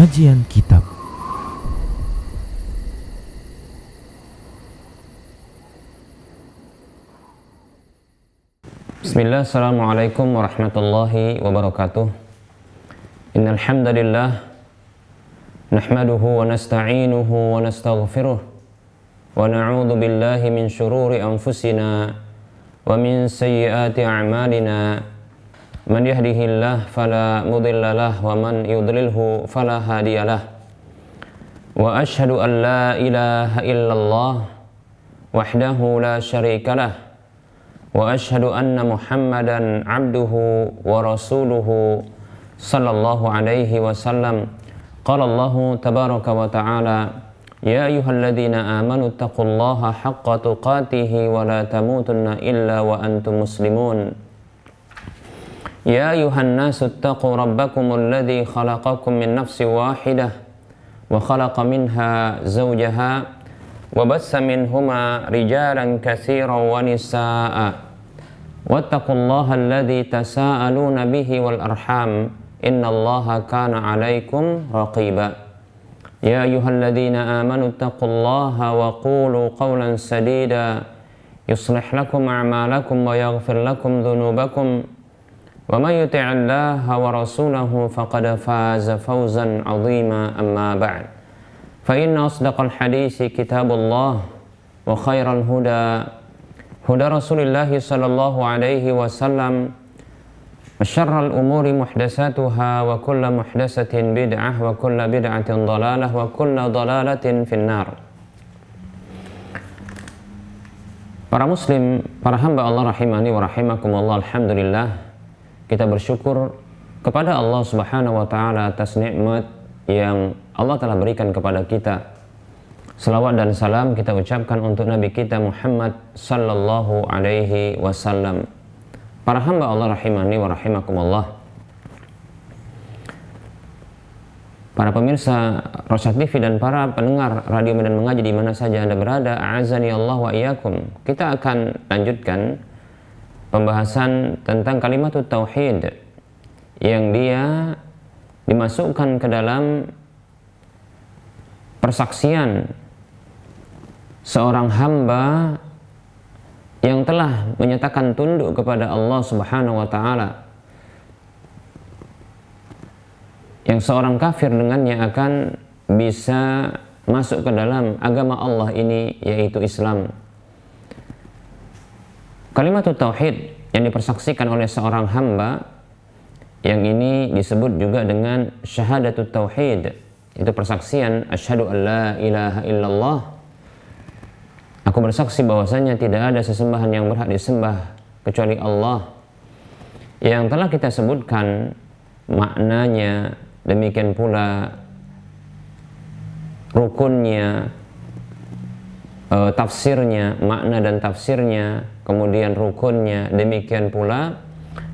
Kajian Kitab. Bismillah, assalamualaikum warahmatullahi wabarakatuh. Innal hamdalillah nahmaduhu wa nasta'inuhu wa nastaghfiruh wa na'udzu billahi min shururi anfusina wa min sayyiati a'malina. Man yahdihillahu fala mudilla lahu wa man yudlilhu fala hadiyalah. Wa asyhadu an la ilaha illallah wahdahu la syarikalah wa asyhadu anna Muhammadan abduhu wa rasuluhu sallallahu alaihi wasallam. Qala Allahu tabaraka wa ta'ala, ya ayyuhalladzina amanu taqullaha haqqa tuqatih wa la tamutunna illa wa antum muslimun. Ya ayuhan nasu attaqu rabbakumul ladzi khalaqakum min nafsin wahidah wa khalaqa minha zawjaha wa bassa minhuma rijalan katsiran wa nisaa'a wattaqullaha alladzi tasaaluna bihi wal arham innallaha kana 'alaikum raqiba. Ya ayyuhalladzina amanu taqullaha wa qulu qawlan sadida yuslih lakum a'malakum wa yaghfir lakum dhunubakum. Wa may yuti'illaha wa rasulahu faqad faza fawzan 'azima, amma ba'd. Fa inna asdaqal hadisi kitabullah wa khairal huda Rasulillah sallallahu alaihi wasallam wa syarral umuri muhdatsatuha wa kullu muhdatsatin bid'ah wa kullu bid'atin dhalalah wa kullu dhalalatin finnar. Para muslim, para hamba Allah rahimani wa rahimakumullah, alhamdulillah kita bersyukur kepada Allah Subhanahu wa taala atas nikmat yang Allah telah berikan kepada kita. Selawat dan salam kita ucapkan untuk Nabi kita Muhammad sallallahu alaihi wasallam. Para hamba Allah rahimani wa rahimakumullah. Para pemirsa Rosyad TV dan para pendengar Radio Medan Mengaji di mana saja Anda berada, a'azani Allah wa iyyakum. Kita akan lanjutkan pembahasan tentang kalimatut tauhid yang dia dimasukkan ke dalam persaksian seorang hamba yang telah menyatakan tunduk kepada Allah Subhanahu wa taala, yang seorang kafir dengannya akan bisa masuk ke dalam agama Allah ini, yaitu Islam. Kalimatut tauhid yang dipersaksikan oleh seorang hamba, yang ini disebut juga dengan syahadatut tauhid, itu persaksian asyhadu an la ilaha illallah, aku bersaksi bahwasanya tidak ada sesembahan yang berhak disembah kecuali Allah, yang telah kita sebutkan maknanya, demikian pula rukunnya, tafsirnya, makna dan tafsirnya, kemudian rukunnya, demikian pula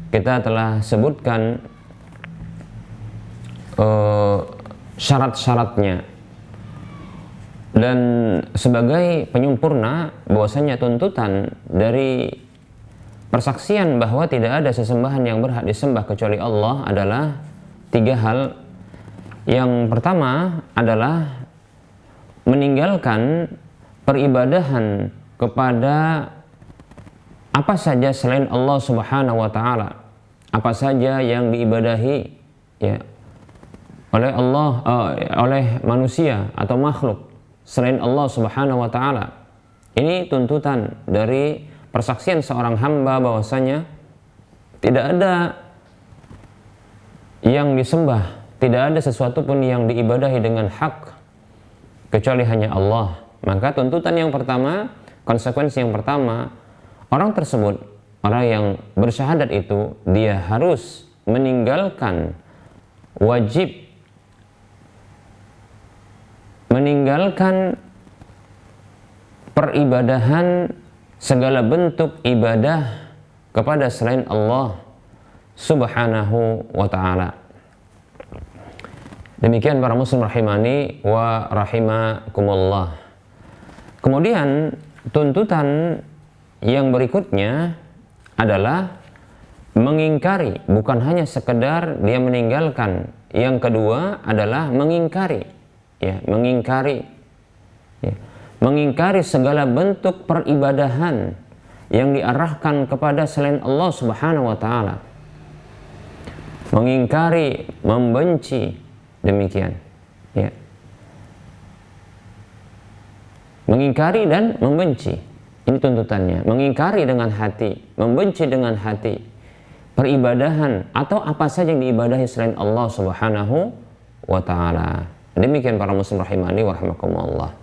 kita telah sebutkan syarat-syaratnya. Dan sebagai penyempurna bahwasanya tuntutan dari persaksian bahwa tidak ada sesembahan yang berhak disembah kecuali Allah adalah tiga hal. Yang pertama adalah meninggalkan peribadahan kepada apa saja selain Allah Subhanahu wa taala, apa saja yang diibadahi ya oleh Allah, oleh manusia atau makhluk selain Allah Subhanahu wa taala. Ini tuntutan dari persaksian seorang hamba bahwasanya tidak ada yang disembah, tidak ada sesuatu pun yang diibadahi dengan hak kecuali hanya Allah. Maka tuntutan yang pertama, konsekuensi yang pertama, orang tersebut, orang yang bersyahadat itu, dia harus meninggalkan wajib, meninggalkan peribadahan, segala bentuk ibadah kepada selain Allah Subhanahu wa ta'ala. Demikian para muslim rahimani wa rahimakumullah. Kemudian tuntutan yang berikutnya adalah mengingkari, bukan hanya sekedar dia meninggalkan. Yang kedua adalah mengingkari, ya, mengingkari, ya, mengingkari segala bentuk peribadahan yang diarahkan kepada selain Allah Subhanahu wa taala. Mengingkari, membenci, demikian, ya. Mengingkari dan membenci, ini tuntutannya. Mengingkari dengan hati, membenci dengan hati peribadahan atau apa saja yang diibadahi selain Allah Subhanahu wa taala. Demikian para muslim rahimani wa rahimakumullah.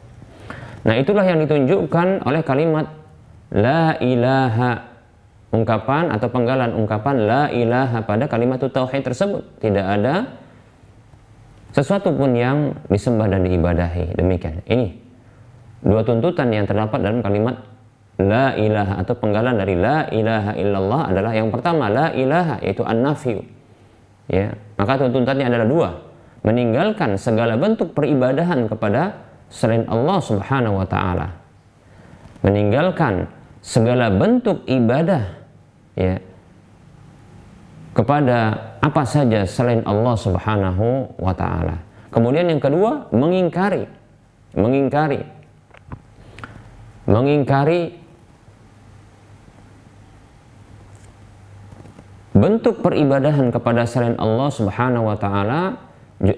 Nah, itulah yang ditunjukkan oleh kalimat la ilaha, ungkapan atau penggalan ungkapan la ilaha pada kalimat tauhid tersebut. Tidak ada sesuatu pun yang disembah dan diibadahi. Demikian. Ini dua tuntutan yang terdapat dalam kalimat la ilaha atau penggalan dari la ilaha illallah adalah yang pertama la ilaha, yaitu an-nafyu, ya. Maka tuntutannya adalah dua, meninggalkan segala bentuk peribadahan kepada selain Allah Subhanahu wa taala, meninggalkan segala bentuk ibadah, ya, kepada apa saja selain Allah Subhanahu wa taala. Kemudian yang kedua, mengingkari bentuk peribadahan kepada selain Allah Subhanahu wa taala,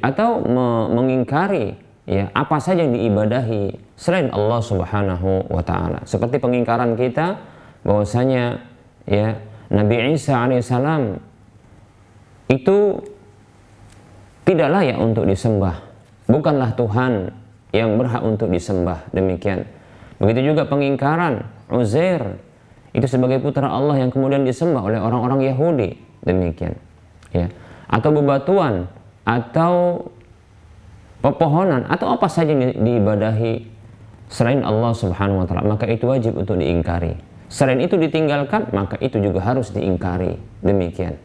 atau mengingkari, ya, apa saja yang diibadahi selain Allah Subhanahu wa taala. Seperti pengingkaran kita bahwasanya, ya, Nabi Isa alaihissalam itu tidak layak untuk disembah, bukanlah Tuhan yang berhak untuk disembah. Demikian. Begitu juga pengingkaran Uzair itu sebagai putra Allah yang kemudian disembah oleh orang-orang Yahudi. Demikian, ya. Atau bebatuan, atau pepohonan, atau apa saja yang diibadahi selain Allah Subhanahu wa taala, maka itu wajib untuk diingkari. Selain itu ditinggalkan, maka itu juga harus diingkari. Demikian.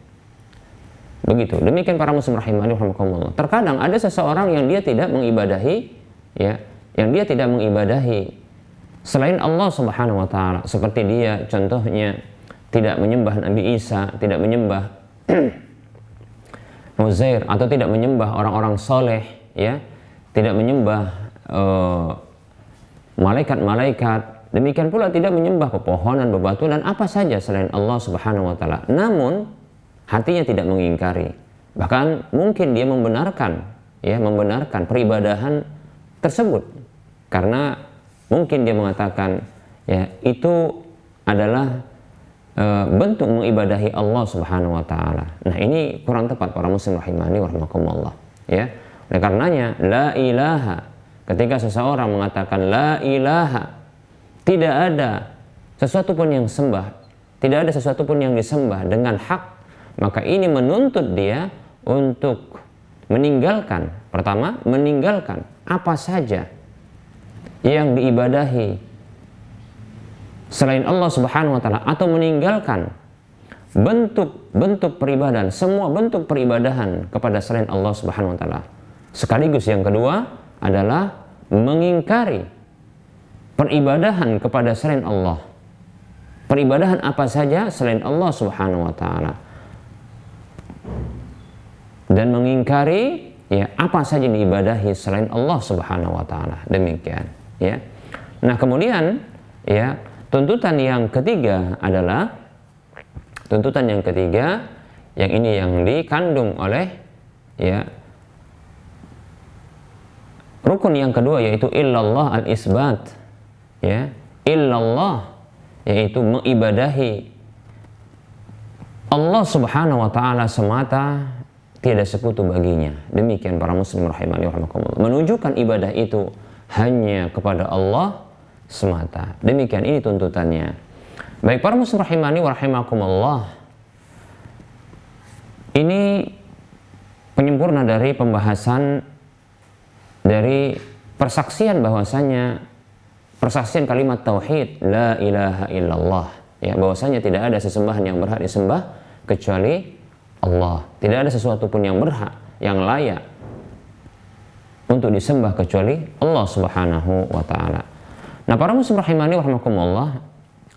Begitu. Demikian para muslim rahimani rahimakumullah. Terkadang ada seseorang yang dia tidak mengibadahi, ya, yang dia tidak mengibadahi selain Allah Subhanahu wa taala, seperti dia contohnya tidak menyembah Nabi Isa, tidak menyembah Uzair, atau tidak menyembah orang-orang soleh, ya, tidak menyembah malaikat-malaikat. Demikian pula tidak menyembah pepohonan, bebatuan, dan apa saja selain Allah Subhanahu wa taala. Namun hatinya tidak mengingkari, bahkan mungkin dia membenarkan, ya, membenarkan peribadahan tersebut, karena mungkin dia mengatakan, ya, itu adalah bentuk mengibadahi Allah Subhanahu wa taala. Nah, ini kurang tepat para muslim rahimani wa rahimakumullah, ya. Oleh karenanya la ilaha, ketika seseorang mengatakan la ilaha, tidak ada sesuatu pun yang sembah, tidak ada sesuatu pun yang disembah dengan hak, maka ini menuntut dia untuk meninggalkan, pertama, meninggalkan apa saja yang diibadahi selain Allah Subhanahu wa taala, atau meninggalkan bentuk-bentuk peribadahan, semua bentuk peribadahan kepada selain Allah Subhanahu wa taala. Sekaligus yang kedua adalah mengingkari peribadahan kepada selain Allah. Peribadahan apa saja selain Allah Subhanahu wa taala. Dan mengingkari, ya, apa saja yang diibadahi selain Allah Subhanahu wa taala. Demikian, ya. Nah, kemudian, ya, tuntutan yang ketiga adalah tuntutan yang ketiga, yang ini yang dikandung oleh, ya, rukun yang kedua, yaitu illallah al-isbat, ya, illallah, yaitu mengibadahi Allah Subhanahu wa taala semata, tiada sekutu baginya. Demikian para muslim rahimani wa rahimakumullah, menunjukkan ibadah itu hanya kepada Allah semata. Demikian, ini tuntutannya. Baik para muslim rahimani wa rahimakumullah, ini penyempurna dari pembahasan dari persaksian bahwasanya, persaksian kalimat tauhid la ilaha illallah, ya, bahwasanya tidak ada sesembahan yang berhak disembah kecuali Allah. Tidak ada sesuatu pun yang berhak, yang layak untuk disembah kecuali Allah Subhanahu wa taala. Nah, para muslim rahimani wa rahimakumullah,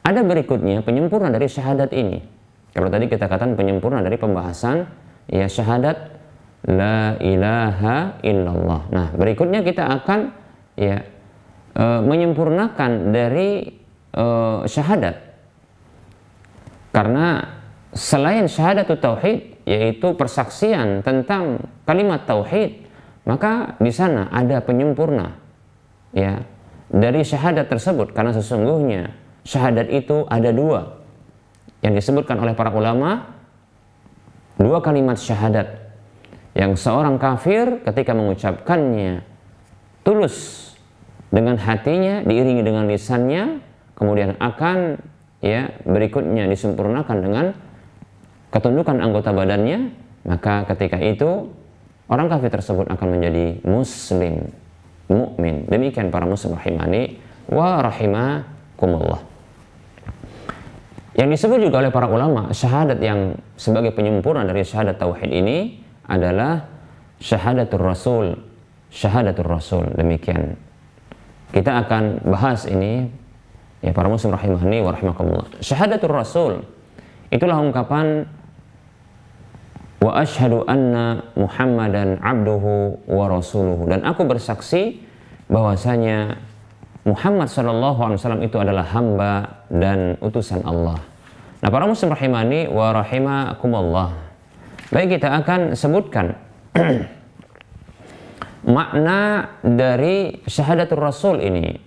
ada berikutnya penyempurna dari syahadat ini, Kalau tadi kita katakan penyempurna dari pembahasan ya syahadat la ilaha illallah. Nah, berikutnya kita akan ya menyempurnakan dari syahadat. Karena selain syahadatut tauhid, yaitu persaksian tentang kalimat tauhid, maka di sana ada penyempurna ya dari syahadat tersebut, karena sesungguhnya syahadat itu ada dua yang disebutkan oleh para ulama, dua kalimat syahadat yang seorang kafir ketika mengucapkannya tulus dengan hatinya diiringi dengan lisannya, kemudian akan ya berikutnya disempurnakan dengan ketundukan anggota badannya, maka ketika itu orang kafir tersebut akan menjadi muslim, mukmin. Demikian para muslim rahimani wa rahimakumullah. Yang disebut juga oleh para ulama, syahadat yang sebagai penyempurna dari syahadat tauhid ini adalah syahadatul rasul. Syahadatul rasul. Demikian. Kita akan bahas ini ya para muslim rahimani wa rahimakumullah. Syahadatul rasul itulah ungkapan wa asyhadu anna Muhammadan abduhu wa rasuluhu, dan aku bersaksi bahwasanya Muhammad sallallahu alaihi wasallam itu adalah hamba dan utusan Allah. Nah, para muslim rahimani wa rahimakumullah. Baik, kita akan sebutkan makna dari syahadatul rasul ini,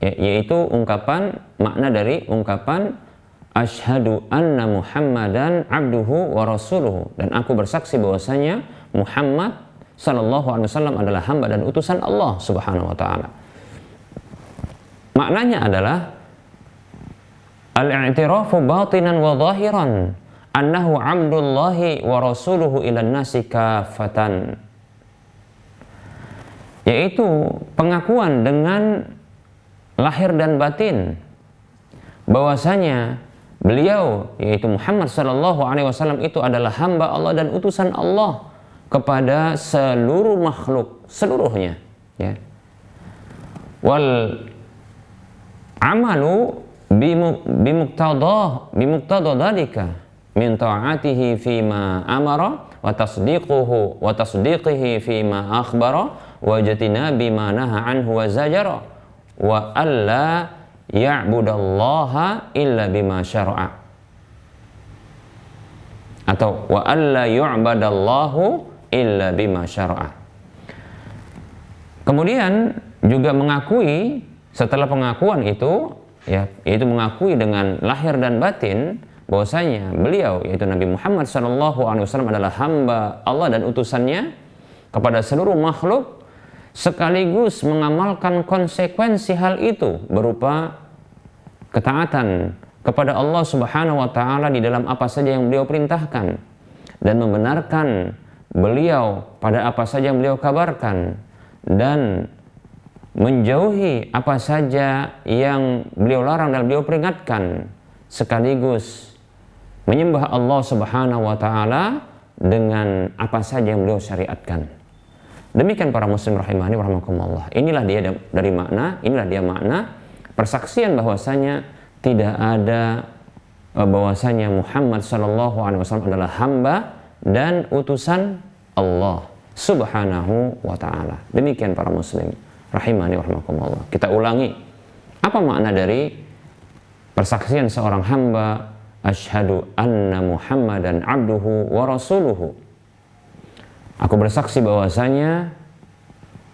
yaitu makna dari ungkapan asyhadu anna Muhammadan abduhu wa rasuluhu, dan aku bersaksi bahwasanya Muhammad sallallahu alaihi wasallam adalah hamba dan utusan Allah Subhanahu wa taala. Maknanya adalah al-i'tirafu batinan wa zahiran annahu abdullahi wa rasuluhu ilan nasi kafatan, yaitu pengakuan dengan lahir dan batin bahwasanya beliau yaitu Muhammad sallallahu alaihi wasallam itu adalah hamba Allah dan utusan Allah kepada seluruh makhluk seluruhnya ya. Wal amalu bimuqtada dzalika min ta'atihi fima amara wa tasdiqihi fima akhbara wa jatinabi ma naha anhu wa zajara wa alla ya'budallaha illa bima syara'a, atau wa alla yu'badallahu illa bima syara'a. Kemudian juga mengakui, setelah pengakuan itu ya, yaitu mengakui dengan lahir dan batin bahwasanya beliau yaitu Nabi Muhammad SAW adalah hamba Allah dan utusannya kepada seluruh makhluk, sekaligus mengamalkan konsekuensi hal itu berupa ketaatan kepada Allah Subhanahu wa taala di dalam apa saja yang beliau perintahkan, dan membenarkan beliau pada apa saja yang beliau kabarkan, dan menjauhi apa saja yang beliau larang dan beliau peringatkan, sekaligus menyembah Allah Subhanahu wa taala dengan apa saja yang beliau syariatkan. Demikian para muslim rahimani wa rahimakumullah. Inilah dia makna persaksian bahwasanya tidak ada bahwasanya Muhammad sallallahu alaihi wasallam adalah hamba dan utusan Allah Subhanahu wa taala. Demikian para muslim rahimani wa rahimakumullah. Kita ulangi, apa makna dari persaksian seorang hamba asyhadu anna Muhammadan abduhu wa rasuluhu? Aku bersaksi bahwasanya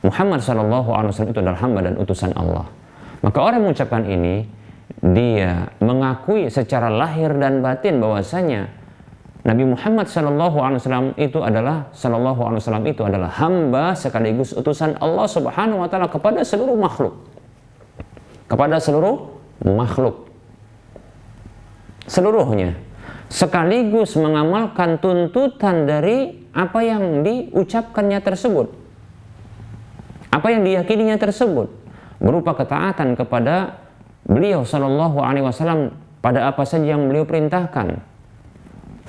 Muhammad sallallahu alaihi wasallam itu adalah hamba dan utusan Allah. Maka orang yang mengucapkan ini, dia mengakui secara lahir dan batin bahwasanya Nabi Muhammad sallallahu alaihi wasallam itu adalah hamba sekaligus utusan Allah Subhanahu wa taala kepada seluruh makhluk. Kepada seluruh makhluk. Seluruhnya. Sekaligus mengamalkan tuntutan dari apa yang diucapkannya tersebut, apa yang diyakininya tersebut, berupa ketaatan kepada beliau sallallahu alaihi wasallam pada apa saja yang beliau perintahkan,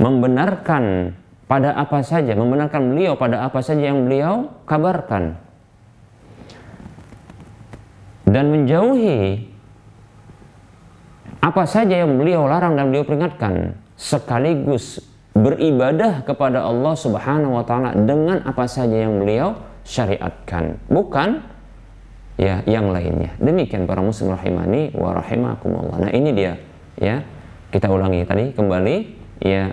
membenarkan beliau pada apa saja yang beliau kabarkan, dan menjauhi apa saja yang beliau larang dan beliau peringatkan, sekaligus beribadah kepada Allah Subhanahu wa taala dengan apa saja yang beliau syariatkan, bukan ya yang lainnya. Demikian para muslim rahimani wa rahimakumullah. Nah, ini dia ya. Kita ulangi tadi kembali ya,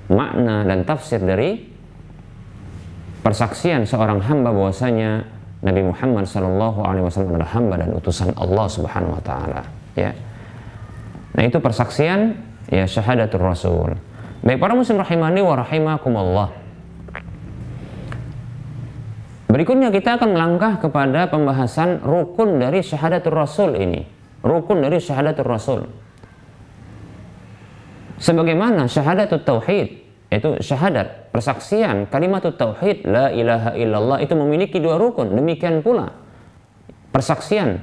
makna dan tafsir dari persaksian seorang hamba bahwasanya Nabi Muhammad SAW adalah hamba dan utusan Allah Subhanahu wa taala ya. Nah, itu persaksian ya, syahadatul rasul. Baik para muslim rahimani wa rahimakumullah. Berikutnya kita akan melangkah kepada pembahasan rukun dari syahadatul rasul ini. Rukun dari syahadatul rasul. Sebagaimana syahadatul tauhid, itu syahadat, persaksian kalimatut tauhid la ilaha illallah itu memiliki dua rukun, demikian pula persaksian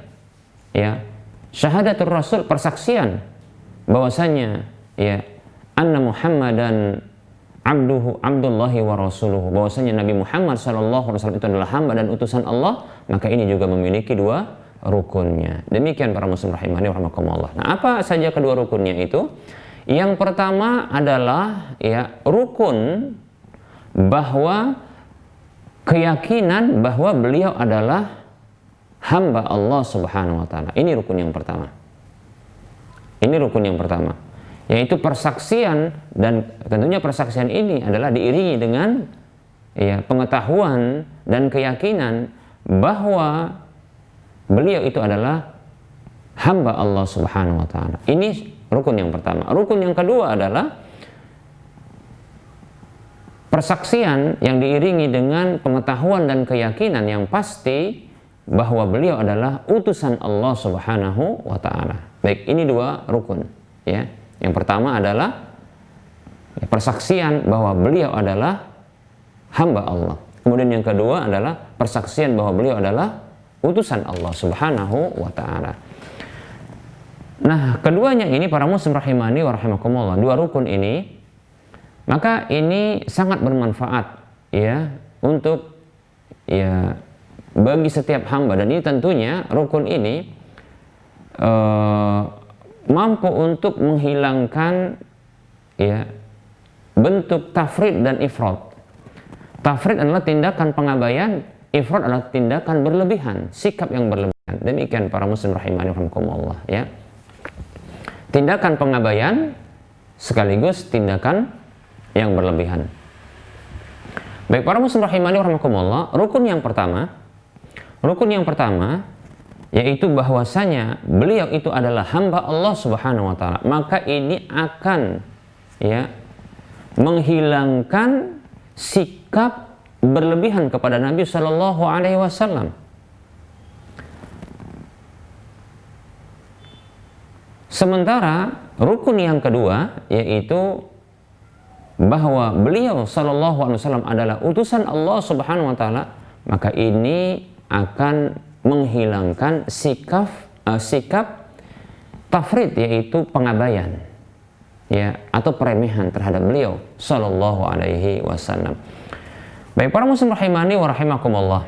ya syahadatul rasul, persaksian bahwasanya ya anna Muhammadan abdullahi wa rasuluhu, bahwasanya Nabi Muhammad SAW itu adalah hamba dan utusan Allah, maka ini juga memiliki dua rukunnya. Demikian para muslim rahimani wa rahimakumullah. Nah, apa saja kedua rukunnya itu? Yang pertama adalah ya rukun bahwa keyakinan bahwa beliau adalah hamba Allah Subhanahu wa taala. Ini rukun yang pertama. Ini rukun yang pertama, yaitu persaksian, dan tentunya persaksian ini adalah diiringi dengan ya pengetahuan dan keyakinan bahwa beliau itu adalah hamba Allah Subhanahu wa taala. Ini rukun yang pertama. Rukun yang kedua adalah persaksian yang diiringi dengan pengetahuan dan keyakinan yang pasti bahwa beliau adalah utusan Allah Subhanahu wa taala. Baik, ini dua rukun ya. Yang pertama adalah persaksian bahwa beliau adalah hamba Allah. Kemudian yang kedua adalah persaksian bahwa beliau adalah utusan Allah Subhanahu wa taala. Nah, keduanya ini para muslim rahimani wa rahimakumullah, dua rukun ini, maka ini sangat bermanfaat ya untuk ya bagi setiap hamba, dan ini tentunya rukun ini mampu untuk menghilangkan ya bentuk tafrid dan ifrat. Tafrid adalah tindakan pengabaian, ifrat adalah tindakan berlebihan, sikap yang berlebihan. Demikian para muslim rahimani wa rahimakumullah ya. Tindakan pengabaian sekaligus tindakan yang berlebihan. Baik para muslim rahimani wa rahimakumullah, rukun yang pertama yaitu bahwasanya beliau itu adalah hamba Allah Subhanahu wa taala. Maka ini akan ya menghilangkan sikap berlebihan kepada Nabi Shallallahu alaihi wasallam. Sementara rukun yang kedua yaitu bahwa beliau Shallallahu alaihi wasallam adalah utusan Allah Subhanahu wa taala, maka ini akan menghilangkan sikap tafrid, yaitu pengabaian ya atau peremehan terhadap beliau Shallallahu alaihi wasallam. Baik para muslim rahimani wa rahimakumullah.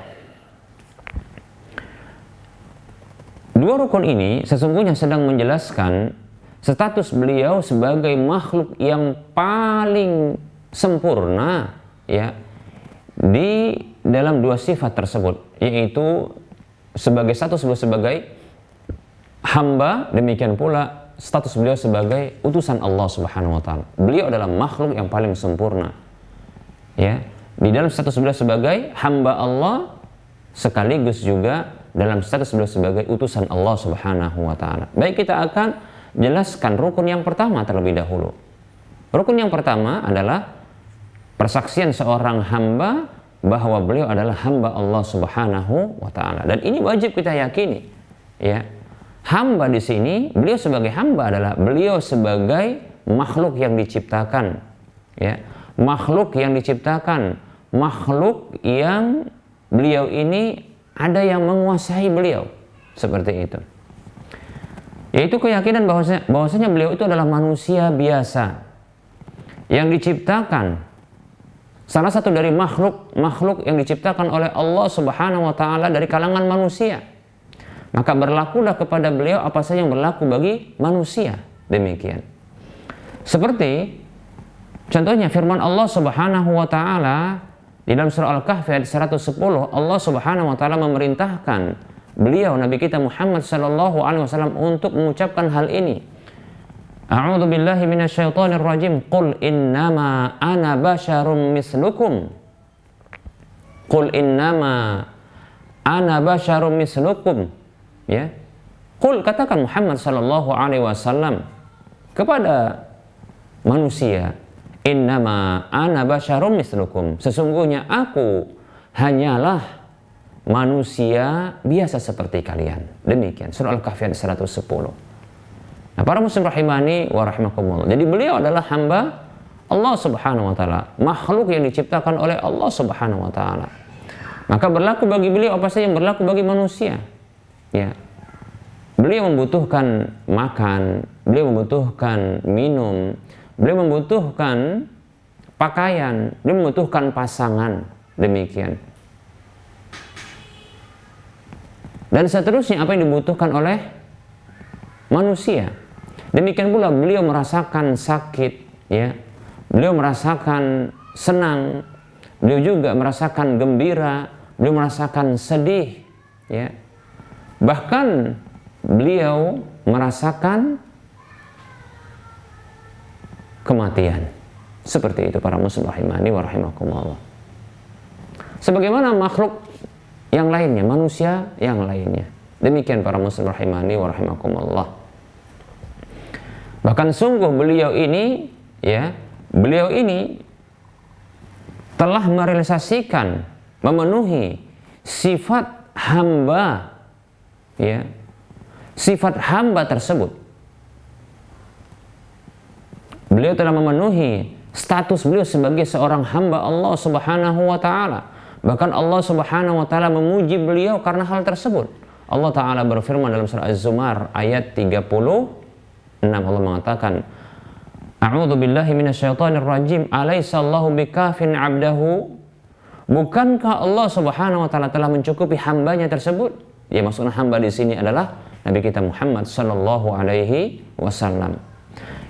Dua rukun ini sesungguhnya sedang menjelaskan status beliau sebagai makhluk yang paling sempurna ya di dalam dua sifat tersebut, yaitu sebagai status beliau sebagai hamba, demikian pula status beliau sebagai utusan Allah Subhanahu wa taala. Beliau adalah makhluk yang paling sempurna. Ya, di dalam status beliau sebagai hamba Allah sekaligus juga dalam status beliau sebagai utusan Allah Subhanahu wa taala. Baik, kita akan jelaskan rukun yang pertama terlebih dahulu. Rukun yang pertama adalah persaksian seorang hamba bahwa beliau adalah hamba Allah Subhanahu wa taala. Dan ini wajib kita yakini. Ya. Hamba di sini, beliau sebagai hamba adalah beliau sebagai makhluk yang diciptakan. Ya. Makhluk yang diciptakan, makhluk yang beliau ini ada yang menguasai beliau, seperti itu. Yaitu keyakinan bahwasanya beliau itu adalah manusia biasa yang diciptakan, salah satu dari makhluk yang diciptakan oleh Allah Subhanahu wa taala dari kalangan manusia. Maka berlakulah kepada beliau apa saja yang berlaku bagi manusia. Demikian. Seperti Contohnya firman Allah Subhanahu wa taala di dalam surah Al-Kahfi ayat 110, Allah Subhanahu wa taala memerintahkan beliau Nabi kita Muhammad sallallahu alaihi wasallam untuk mengucapkan hal ini. A'udzu billahi minasyaitonir rajim. Qul innama ana basyarum mislukum. Qul innama ana basyarum mislukum. Ya. Qul, katakan Muhammad sallallahu alaihi wasallam kepada manusia, innama ana basyarum mislukum. Sesungguhnya aku hanyalah manusia biasa seperti kalian. Demikian surah Al-Kahfi ayat 110. Nah, para muslim rahimani wa rahimakumullah. Jadi beliau adalah hamba Allah Subhanahu wa taala, makhluk yang diciptakan oleh Allah Subhanahu wa taala. Maka berlaku bagi beliau apa saja yang berlaku bagi manusia. Ya. Beliau membutuhkan makan, beliau membutuhkan minum, beliau membutuhkan pakaian, beliau membutuhkan pasangan. Demikian. Dan seterusnya apa yang dibutuhkan oleh manusia. Demikian pula beliau merasakan sakit, ya. Beliau merasakan senang, beliau juga merasakan gembira, beliau merasakan sedih, ya. Bahkan beliau merasakan kematian. Seperti itu para muslim rahimani wa rahimakumullah. Sebagaimana makhluk yang lainnya, manusia yang lainnya. Demikian para muslim rahimani wa rahimakumullah. Bahkan sungguh beliau ini, ya, beliau ini telah merealisasikan, memenuhi sifat hamba, ya, sifat hamba tersebut. Beliau telah memenuhi status beliau sebagai seorang hamba Allah Subhanahu wa taala. Bahkan Allah Subhanahu wa taala memuji beliau karena hal tersebut. Allah taala berfirman dalam surah Az-Zumar ayat 36, Allah mengatakan, A'udzu billahi minasyaitonir rajim, alaisallahu bikafin 'abdahu. Bukankah Allah Subhanahu wa taala telah mencukupi hambanya tersebut? Ya, maksudnya hamba di sini adalah Nabi kita Muhammad sallallahu alaihi wasallam.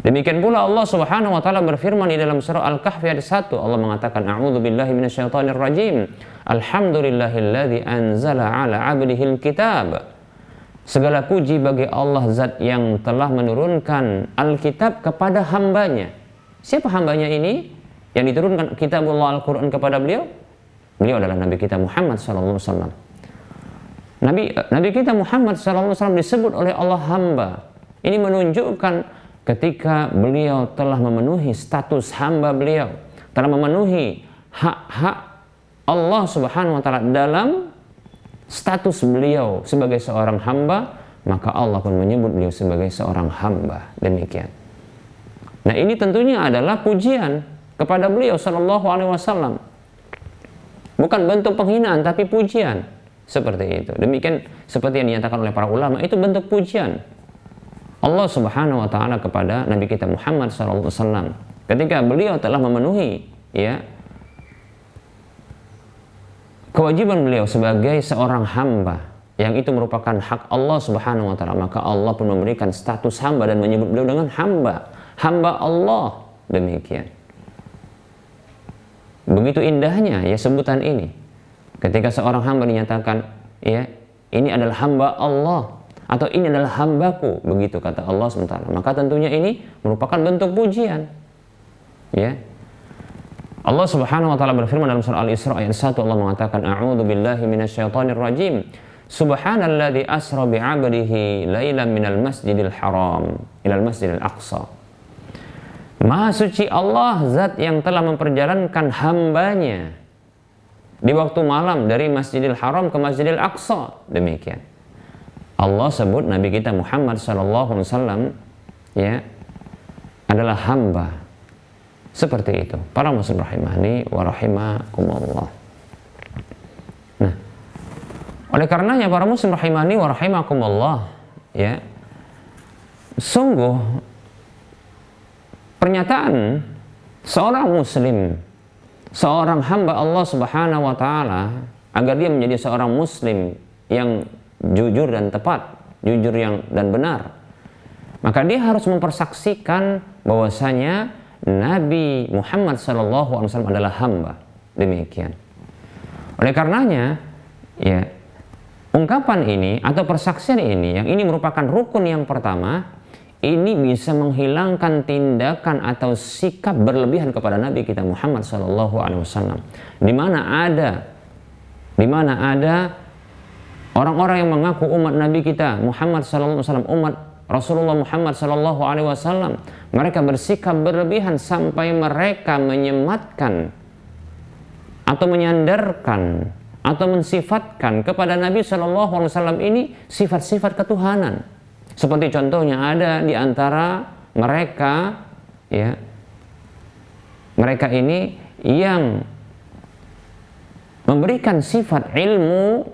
Demikian pula Allah Subhanahu wa taala berfirman di dalam surah Al-Kahfi ayat 1, Allah mengatakan, A'udzu billahi minasyaitonir rajim. Alhamdulillahilladzi anzala 'ala 'abdihil kitab. Segala puji bagi Allah zat yang telah menurunkan Alkitab kepada hambanya. Siapa hambanya ini? Yang diturunkan kitabullah Al-Quran kepada beliau? Beliau adalah Nabi kita Muhammad SAW. Nabi kita Muhammad SAW disebut oleh Allah hamba. Ini menunjukkan ketika beliau telah memenuhi status hamba beliau, telah memenuhi hak-hak Allah Subhanahu wa taala dalam status beliau sebagai seorang hamba, maka Allah pun menyebut beliau sebagai seorang hamba. Demikian. Nah, ini tentunya adalah pujian kepada beliau sallallahu alaihi wasallam. Bukan bentuk penghinaan tapi pujian. Seperti itu. Demikian seperti yang dinyatakan oleh para ulama, itu bentuk pujian Allah Subhanahu wa taala kepada Nabi kita Muhammad sallallahu alaihi wasallam. Ketika beliau telah memenuhi, ya, kewajiban beliau sebagai seorang hamba, yang itu merupakan hak Allah Subhanahu wa taala, maka Allah pun memberikan status hamba dan menyebut beliau dengan hamba Allah. Demikian. Begitu indahnya ya sebutan ini. Ketika seorang hamba dinyatakan, ya, ini adalah hamba Allah atau ini adalah hambaku, begitu kata Allah SWT, maka tentunya ini merupakan bentuk pujian. Ya. Allah Subhanahu wa taala berfirman dalam surah Al-Isra ayat 1, Allah mengatakan, A'udzu billahi minasyaitonir rajim. Subhanalladzi asra bi'abdihi lailan minal masjidil haram ilal masjidil aqsa. Maha suci Allah, zat yang telah memperjalankan hambanya di waktu malam dari Masjidil Haram ke Masjidil Aqsa. Demikian. Allah sebut Nabi kita Muhammad sallallahu alaihi wasallam, ya, adalah hamba. Seperti itu. Para muslim rahimani wa rahimakumullah. Nah, oleh karenanya para muslim rahimani wa rahimakumullah, ya, sungguh pernyataan seorang muslim, seorang hamba Allah Subhanahu wa taala, agar dia menjadi seorang muslim yang jujur dan tepat, jujur yang dan benar, maka dia harus mempersaksikan bahwasanya Nabi Muhammad SAW adalah hamba. Demikian. Oleh karenanya, ya, ungkapan ini atau persaksian ini, yang ini merupakan rukun yang pertama, ini bisa menghilangkan tindakan atau sikap berlebihan kepada Nabi kita Muhammad SAW. Di mana ada orang-orang yang mengaku umat Nabi kita Muhammad SAW, umat Rasulullah Muhammad SAW, mereka bersikap berlebihan sampai mereka menyematkan atau menyandarkan atau mensifatkan kepada Nabi SAW ini sifat-sifat ketuhanan. Seperti contohnya ada di antara mereka, ya, mereka ini yang memberikan sifat ilmu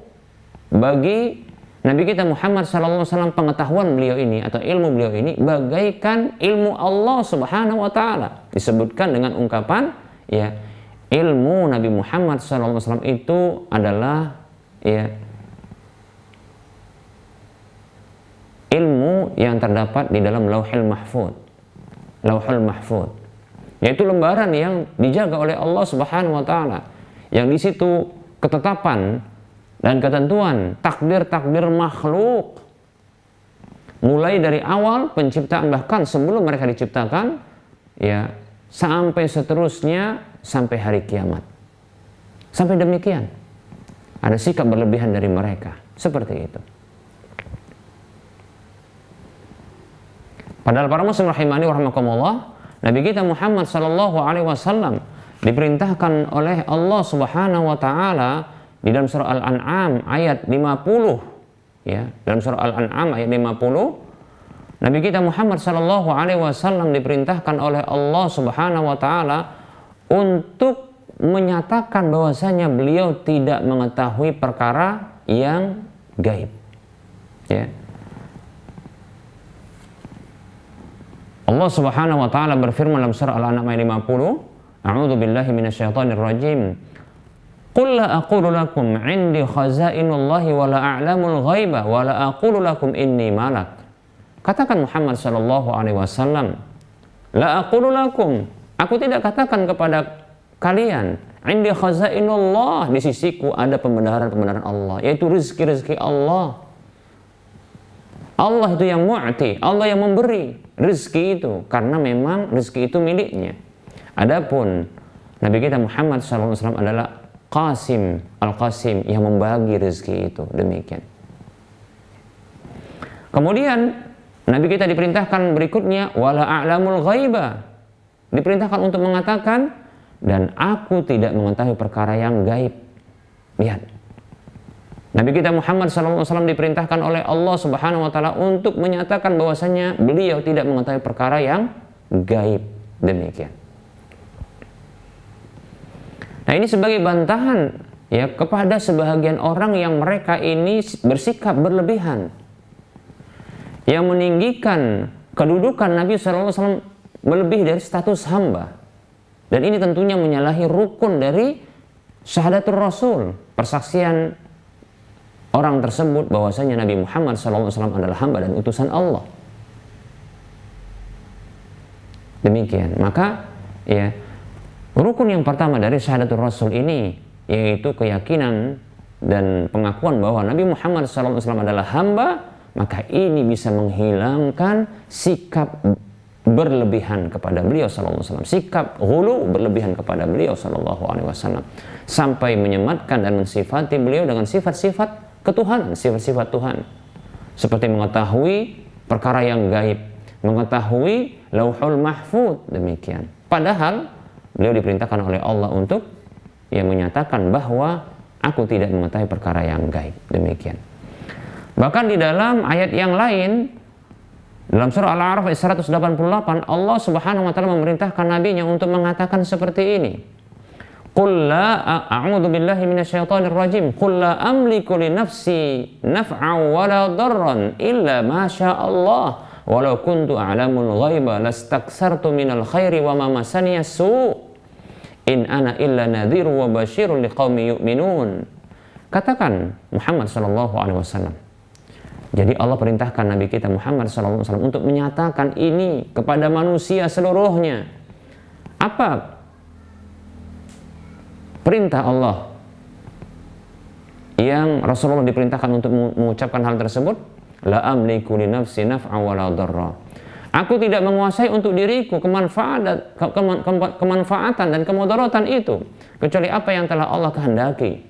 bagi Nabi kita Muhammad SAW, pengetahuan beliau ini atau ilmu beliau ini bagaikan ilmu Allah Subhanahu wa Ta'ala. Disebutkan dengan ungkapan, ya, ilmu Nabi Muhammad SAW itu adalah, ya, ilmu yang terdapat di dalam Lauhul Mahfuz, yaitu lembaran yang dijaga oleh Allah Subhanahu wa Ta'ala, yang di situ ketetapan dan ketentuan takdir-takdir makhluk mulai dari awal penciptaan, bahkan sebelum mereka diciptakan, ya, sampai seterusnya sampai hari kiamat. Sampai demikian ada sikap berlebihan dari mereka seperti itu. Padahal para muslim rahimani wa rahimakumullah, Nabi kita Muhammad SAW diperintahkan oleh Allah Subhanahu wa Ta'ala di dalam surah Al-An'am ayat 50, ya, dalam surah Al-An'am ayat 50, Nabi kita Muhammad SAW diperintahkan oleh Allah Subhanahu wa Ta'ala untuk menyatakan bahwasanya beliau tidak mengetahui perkara yang gaib, ya. Allah Subhanahu wa Ta'ala berfirman dalam surah Al-An'am ayat 50, A'udzu billahi minasyaitonir rajim. Qul la aqulu lakum 'indi khazainullahi wa la a'lamul ghaiba wa la aqulu lakum inni malak. Katakan Muhammad sallallahu alaihi wasallam, la aqulu lakum, aku tidak katakan kepada kalian, 'indi khazainullah, di sisiku ada pembenaran-pembenaran Allah, yaitu rezeki-rezeki Allah. Allah itu yang mu'ti, Allah yang memberi rezeki itu, karena memang rezeki itu miliknya. Adapun Nabi kita Muhammad SAW adalah Qasim, Al-Qasim, yang membagi rezeki itu, demikian. Kemudian Nabi kita diperintahkan berikutnya, wala a'lamul ghaiba, diperintahkan untuk mengatakan, dan aku tidak mengetahui perkara yang gaib. Lihat, Nabi kita Muhammad SAW diperintahkan oleh Allah Subhanahu wa Ta'ala untuk menyatakan bahwasanya beliau tidak mengetahui perkara yang gaib, demikian. Nah, ini sebagai bantahan, ya, kepada sebahagian orang yang mereka ini bersikap berlebihan, yang meninggikan kedudukan Nabi SAW melebihi dari status hamba. Dan ini tentunya menyalahi rukun dari syahadatul Rasul, persaksian orang tersebut bahwasanya Nabi Muhammad SAW adalah hamba dan utusan Allah. Demikian. Maka, ya, rukun yang pertama dari syahadatul Rasul ini yaitu keyakinan dan pengakuan bahwa Nabi Muhammad SAW adalah hamba, maka ini bisa menghilangkan sikap berlebihan kepada beliau SAW, sikap ghulu berlebihan kepada beliau SAW, sampai menyematkan dan mensifati beliau dengan sifat-sifat ketuhanan, sifat-sifat Tuhan, seperti mengetahui perkara yang gaib, mengetahui Lauhul Mahfuz, demikian. Padahal beliau diperintahkan oleh Allah untuk, ya, menyatakan bahwa aku tidak mengetahui perkara yang gaib, demikian. Bahkan di dalam ayat yang lain, dalam surah Al-A'raf ayat 188, Allah Subhanahu wa Ta'ala memerintahkan nabinya untuk mengatakan seperti ini. Qul la a'udzu billahi minasyaitonir rajim. Qul la amliku li nafsi naf'an wa la darran illa ma syaa Allah. Walau kuntu a'lamul ghaiba lastaksartu minal khairi wa ma masaniya su'. In ana illa nadhiru wa basyirun liqaumi yu'minun. Katakan Muhammad sallallahu alaihi wasallam. Jadi Allah perintahkan Nabi kita Muhammad sallallahu alaihi wasallam untuk menyatakan ini kepada manusia seluruhnya. Apa perintah Allah yang Rasulullah diperintahkan untuk mengucapkan hal tersebut? La amliku li nafsi naf'a wa la darra. Aku tidak menguasai untuk diriku kemanfaatan dan kemudaratan itu kecuali apa yang telah Allah kehendaki.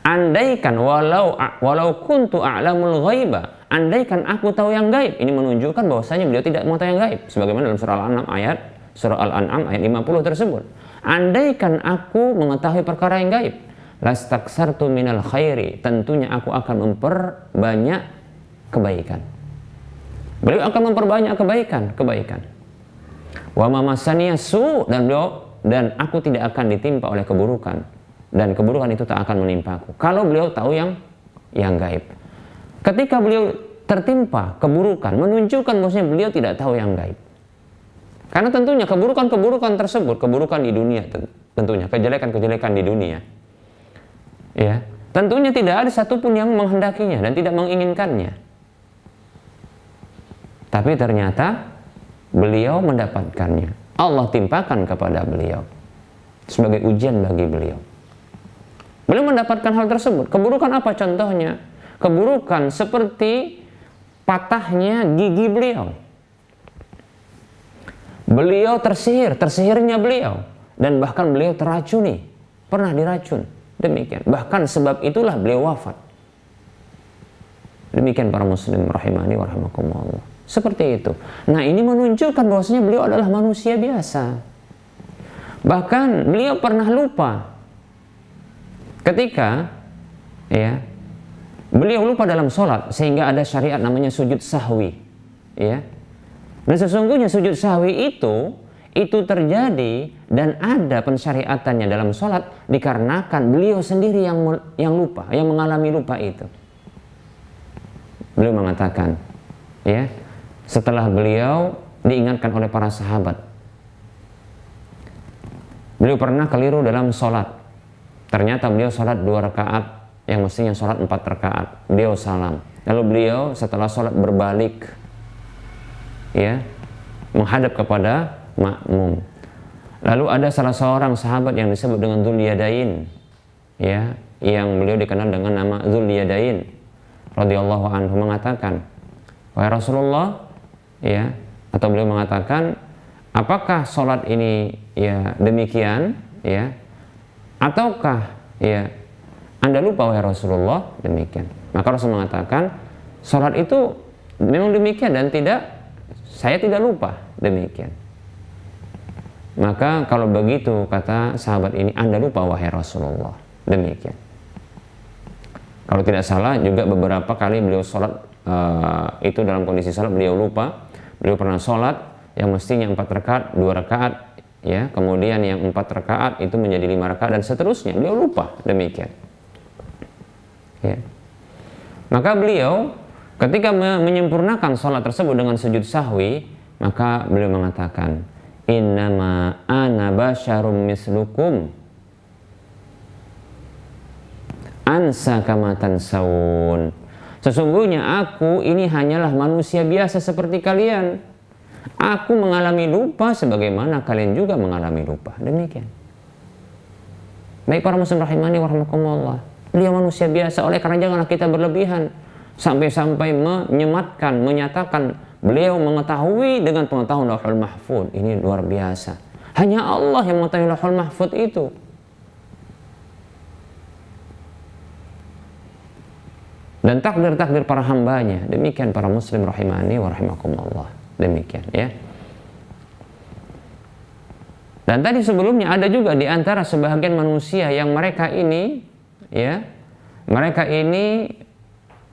Andaikan walau kuntu a'lamul ghaiba, andaikan aku tahu yang gaib. Ini menunjukkan bahwasanya beliau tidak mengetahui yang gaib, sebagaimana dalam surah Al-An'am ayat 50 tersebut. Andaikan aku mengetahui perkara yang gaib, lastaksartu minal khairi, tentunya aku akan memperbanyak kebaikan. Beliau akan memperbanyak kebaikan. Wa ma masaniya su, dan aku tidak akan ditimpa oleh keburukan, dan keburukan itu tak akan menimpaku. Kalau beliau tahu yang gaib. Ketika beliau tertimpa keburukan, menunjukkan bahwasanya beliau tidak tahu yang gaib. Karena tentunya keburukan tersebut, keburukan di dunia tentunya, kejelekan di dunia, ya, tentunya tidak ada satupun yang menghendakinya dan tidak menginginkannya. Tapi ternyata beliau mendapatkannya. Allah timpakan kepada beliau sebagai ujian bagi beliau. Beliau mendapatkan hal tersebut. Keburukan apa contohnya? Keburukan seperti patahnya gigi beliau. Beliau tersihirnya beliau, dan bahkan beliau teracuni, pernah diracun. Demikian. Bahkan sebab itulah beliau wafat. Demikian para muslim rahimani wa rahimakumullah. Seperti itu. Nah, ini menunjukkan bahwasanya beliau adalah manusia biasa. Bahkan beliau pernah lupa ketika beliau lupa dalam sholat, sehingga ada syariat namanya sujud sahwi, ya. Dan sesungguhnya sujud sahwi itu terjadi dan ada pensyariatannya dalam sholat dikarenakan beliau sendiri yang lupa, yang mengalami lupa itu. Beliau mengatakan, ya, setelah beliau diingatkan oleh para sahabat, beliau pernah keliru dalam sholat. Ternyata beliau sholat 2 rakaat yang mestinya sholat 4 rakaat. Beliau salam. Lalu beliau setelah sholat berbalik, ya, menghadap kepada makmum. Lalu ada salah seorang sahabat yang disebut dengan Dzul-Yadain, ya, yang beliau dikenal dengan nama Dzul-Yadain radhiyallahu anhu, mengatakan, wahai Rasulullah, ya, atau beliau mengatakan, apakah sholat ini ya demikian, ya, ataukah ya Anda lupa wahai Rasulullah? Demikian. Maka Rasul mengatakan, sholat itu memang demikian dan saya tidak lupa, demikian. Maka kalau begitu, kata sahabat ini, Anda lupa wahai Rasulullah, demikian. Kalau tidak salah juga beberapa kali beliau sholat itu dalam kondisi sholat beliau lupa. Beliau pernah sholat yang mestinya 4 rakaat 2 rakaat, ya, kemudian yang 4 rakaat itu menjadi 5 rakaat dan seterusnya. Beliau lupa, demikian, ya. Maka beliau ketika menyempurnakan sholat tersebut dengan sujud sahwi, maka beliau mengatakan, innama ana basyarum mislukum ansa kama tansawun. Sesungguhnya aku ini hanyalah manusia biasa seperti kalian. Aku mengalami lupa sebagaimana kalian juga mengalami lupa. Demikian. Baik para muslim rahimani wa rahimakumullah. Beliau manusia biasa, oleh karena janganlah kita berlebihan sampai menyatakan beliau mengetahui dengan pengetahuan Lauhul Mahfuz. Ini luar biasa. Hanya Allah yang mengetahui Lauhul Mahfuz itu. Dan takdir-takdir para hambanya. Demikian para muslim rahimani wa rahimakumullah. Demikian, ya. Dan tadi sebelumnya ada juga di antara sebahagian manusia yang mereka ini, ya, mereka ini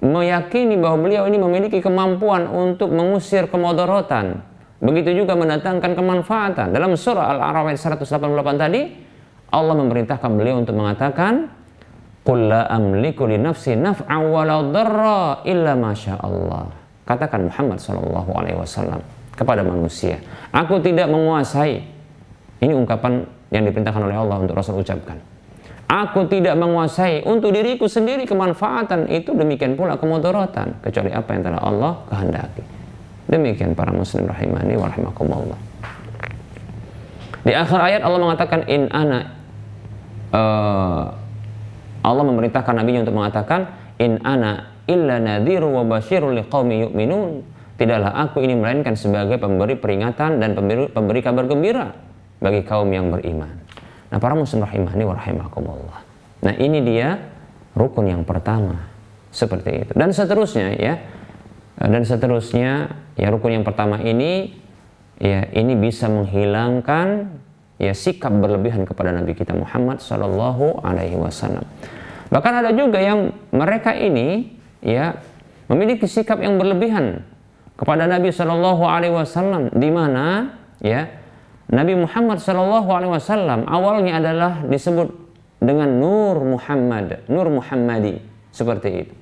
meyakini bahwa beliau ini memiliki kemampuan untuk mengusir kemudaratan, begitu juga mendatangkan kemanfaatan. Dalam surah Al-A'raf ayat 188 tadi, Allah memerintahkan beliau untuk mengatakan, qul la amliku li nafsi naf'an wa la dharra illa ma syaa Allah. Katakan Muhammad sallallahu alaihi wasallam kepada manusia, aku tidak menguasai. Ini ungkapan yang diperintahkan oleh Allah untuk Rasul ucapkan. Aku tidak menguasai untuk diriku sendiri kemanfaatan itu, demikian pula kemudaratan, kecuali apa yang telah Allah kehendaki. Demikian para muslim rahimani wa rahimakumullah. Di akhir ayat Allah mengatakan Allah memerintahkan nabinya untuk mengatakan in ana illa nadhiru wa basyirul liqaumi yu'minun. Tidaklah aku ini melainkan sebagai pemberi peringatan dan pemberi kabar gembira bagi kaum yang beriman. Nah, para muslim rahimahni wa rahimakumullah. Nah, ini dia rukun yang pertama. Seperti itu. Dan seterusnya ya. Dan seterusnya ya, rukun yang pertama ini ya, ini bisa menghilangkan ya sikap berlebihan kepada Nabi kita Muhammad sallallahu alaihi wasallam. Bahkan ada juga yang mereka ini ya memiliki sikap yang berlebihan kepada Nabi sallallahu alaihi wasallam, di mana ya Nabi Muhammad sallallahu alaihi wasallam awalnya adalah disebut dengan Nur Muhammad, Nur Muhammadi, seperti itu.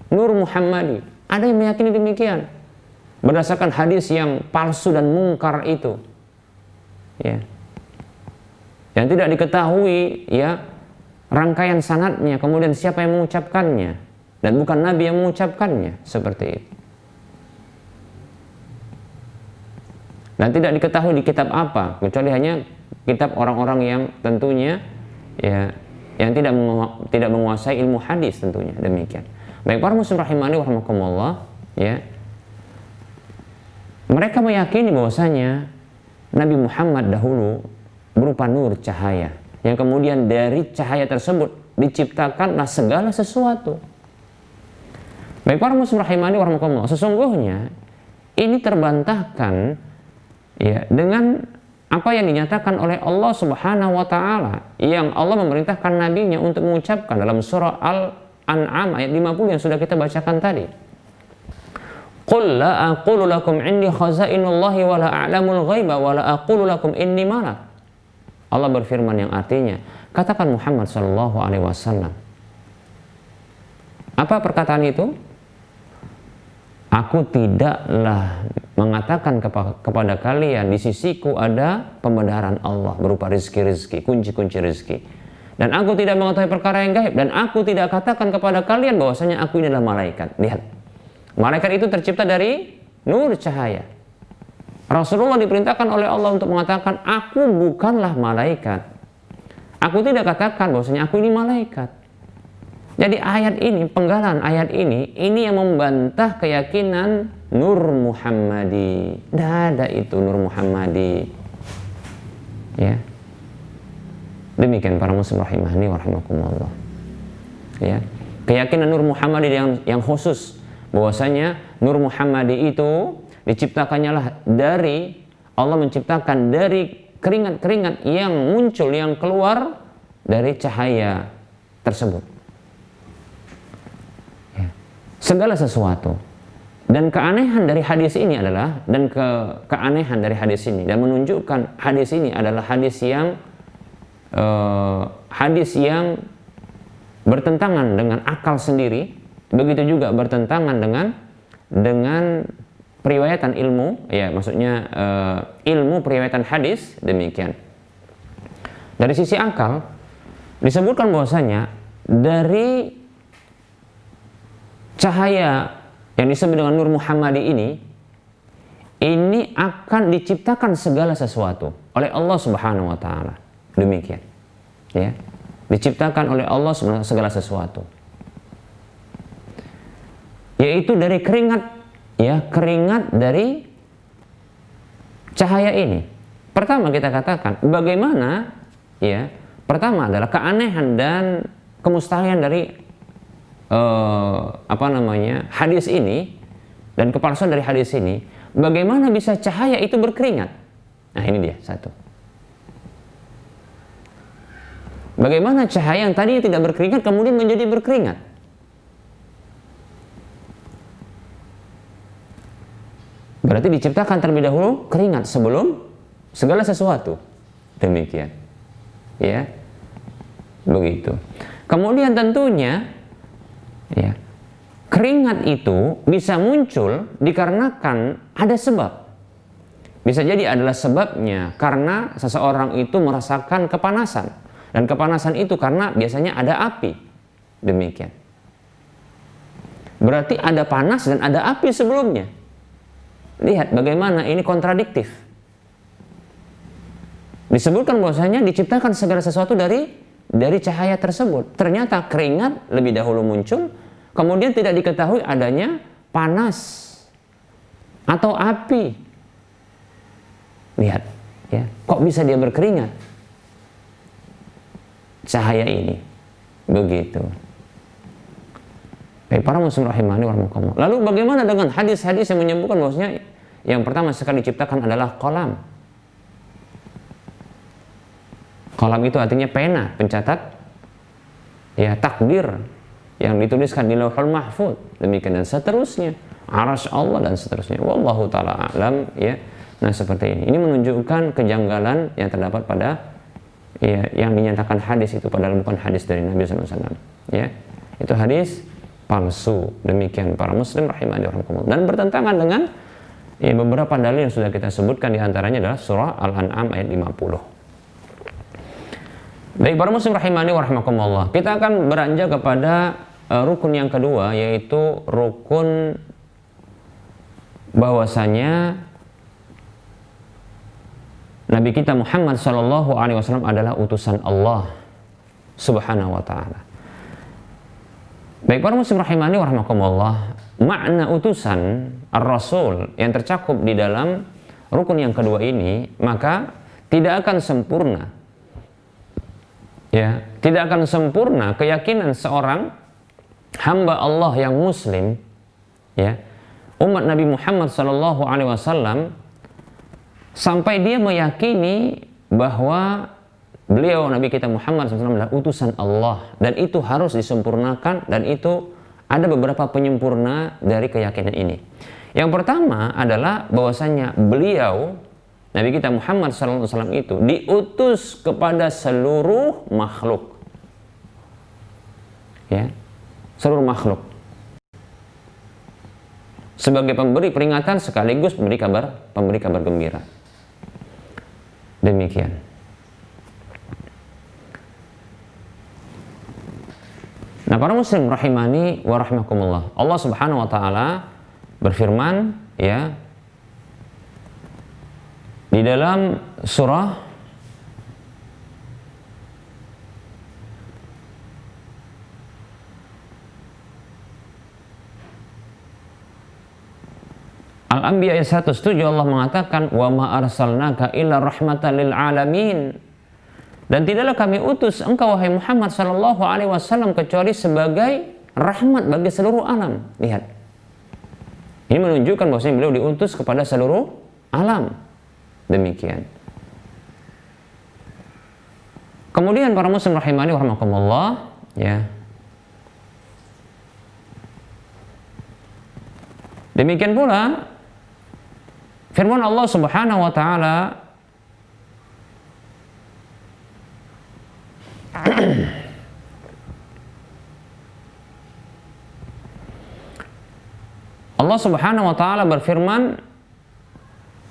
Nur Muhammadi. Ada yang meyakini demikian berdasarkan hadis yang palsu dan mungkar itu. Ya. Yang tidak diketahui ya rangkaian sanadnya, kemudian siapa yang mengucapkannya, dan bukan Nabi yang mengucapkannya, seperti itu. Dan tidak diketahui di kitab apa, kecuali hanya kitab orang-orang yang tentunya ya yang tidak menguasai ilmu hadis, tentunya demikian. Baik para muslim rahimani wa rahimakumullah, ya. Mereka meyakini bahwasanya Nabi Muhammad dahulu berupa nur, cahaya, yang kemudian dari cahaya tersebut diciptakanlah segala sesuatu. Baik para muslim rahimani wa rahimakumullah, sesungguhnya ini terbantahkan ya dengan apa yang dinyatakan oleh Allah Subhanahu wa taala, yang Allah memerintahkan nabinya untuk mengucapkan dalam surah Al-An'am ayat 50 yang sudah kita bacakan tadi. Qul la aqulu lakum indi khazainullahi wa la a'lamul ghaiba wa la aqulu lakum inni malak. Allah berfirman yang artinya, katakan Muhammad sallallahu alaihi wasallam. Apa perkataan itu? Aku tidaklah mengatakan kepada kalian di sisiku ada pembenaran Allah berupa rizki-rizki, kunci-kunci rizki. Dan aku tidak mengetahui perkara yang gaib, dan aku tidak katakan kepada kalian bahwasanya aku ini adalah malaikat. Lihat, malaikat itu tercipta dari nur, cahaya. Rasulullah diperintahkan oleh Allah untuk mengatakan, aku bukanlah malaikat. Aku tidak katakan bahwasanya aku ini malaikat. Jadi ayat ini, penggalan ayat ini yang membantah keyakinan Nur Muhammadi. Tidak ada itu Nur Muhammadi. Ya. Demikian para muslim rahimahni wa rahimakumullah. Ya. Keyakinan Nur Muhammadi yang khusus, bahwasanya Nur Muhammadi itu diciptakannya lah dari Allah, menciptakan dari keringat-keringat yang muncul, yang keluar dari cahaya tersebut. Ya. Segala sesuatu. Dan keanehan dari hadis ini adalah, keanehan dari hadis ini dan menunjukkan hadis ini adalah hadis yang bertentangan dengan akal sendiri, begitu juga bertentangan dengan periwayatan ilmu, ya maksudnya ilmu periwayatan hadis, demikian. Dari sisi akal disebutkan bahwasanya dari cahaya yang disebut dengan Nur Muhammadi ini akan diciptakan segala sesuatu oleh Allah Subhanahu wa taala. Demikian. Ya. Diciptakan oleh Allah segala sesuatu. Yaitu dari keringat, ya, keringat dari cahaya ini. Pertama kita katakan bagaimana, ya, pertama adalah keanehan dan kemustahilan dari hadis ini dan kepalsuan dari hadis ini. Bagaimana bisa cahaya itu berkeringat? Nah, ini dia satu. Bagaimana cahaya yang tadi tidak berkeringat kemudian menjadi berkeringat? Berarti diciptakan terlebih dahulu keringat sebelum segala sesuatu. Demikian. Ya. Begitu. Kemudian tentunya, ya, keringat itu bisa muncul dikarenakan ada sebab. Bisa jadi adalah sebabnya karena seseorang itu merasakan kepanasan. Dan kepanasan itu karena biasanya ada api. Demikian. Berarti ada panas dan ada api sebelumnya. Lihat bagaimana ini kontradiktif. Disebutkan bahwasanya diciptakan segala sesuatu dari cahaya tersebut. Ternyata keringat lebih dahulu muncul, kemudian tidak diketahui adanya panas atau api. Lihat, ya, kok bisa dia berkeringat? Cahaya ini, begitu. Baik, para muslim rahimani wa rahimakumullah. Lalu bagaimana dengan hadis-hadis yang menyebutkan bahwasanya yang pertama sekali diciptakan adalah qalam? Qalam itu artinya pena, pencatat, ya, takdir yang dituliskan di Lauhul Mahfuz, demikian dan seterusnya, Arsy Allah dan seterusnya. Wallahu taala alam, ya. Nah, seperti ini. Ini menunjukkan kejanggalan yang terdapat pada, ya, yang dinyatakan hadis itu padahal bukan hadis dari Nabi SAW. Ya, itu hadis palsu. Demikian para muslim rahimani wa rahimakumullah. Dan bertentangan dengan, ya, beberapa dalil yang sudah kita sebutkan, diantaranya adalah surah Al-An'am ayat 50. Baik, para muslim rahimani wa rahimakumullah, kita akan beranjak kepada rukun yang kedua, yaitu rukun bahwasanya Nabi kita Muhammad sallallahu alaihi wasallam adalah utusan Allah Subhanahu wa taala. Baik, para muslim rahimani wa rahimakumullah, makna utusan ar-rasul yang tercakup di dalam rukun yang kedua ini, maka tidak akan sempurna, ya, tidak akan sempurna keyakinan seorang hamba Allah yang muslim, ya, umat Nabi Muhammad sallallahu alaihi wasallam, sampai dia meyakini bahwa beliau Nabi kita Muhammad SAW adalah utusan Allah, dan itu harus disempurnakan, dan itu ada beberapa penyempurna dari keyakinan ini. Yang pertama adalah bahwasanya beliau Nabi kita Muhammad SAW itu diutus kepada seluruh makhluk, ya, seluruh makhluk, sebagai pemberi peringatan sekaligus pemberi kabar gembira. Demikian. Nah, para muslim rahimani wa rahimakumullah, Allah Subhanahu wa taala berfirman, ya, di dalam surah Al-Anbiya ayat 107, Allah mengatakan, wa ma arsalnaka illa rahmatan lil alamin, dan tidaklah kami utus engkau wahai Muhammad sallallahu alaihi wasallam kecuali sebagai rahmat bagi seluruh alam. Lihat, ini menunjukkan bahwasanya beliau diutus kepada seluruh alam. Demikian. Kemudian para muslim rahimani wa rahimakumullah, ya, demikian pula firman Allah Subhanahu wa taala Allah Subhanahu wa taala berfirman,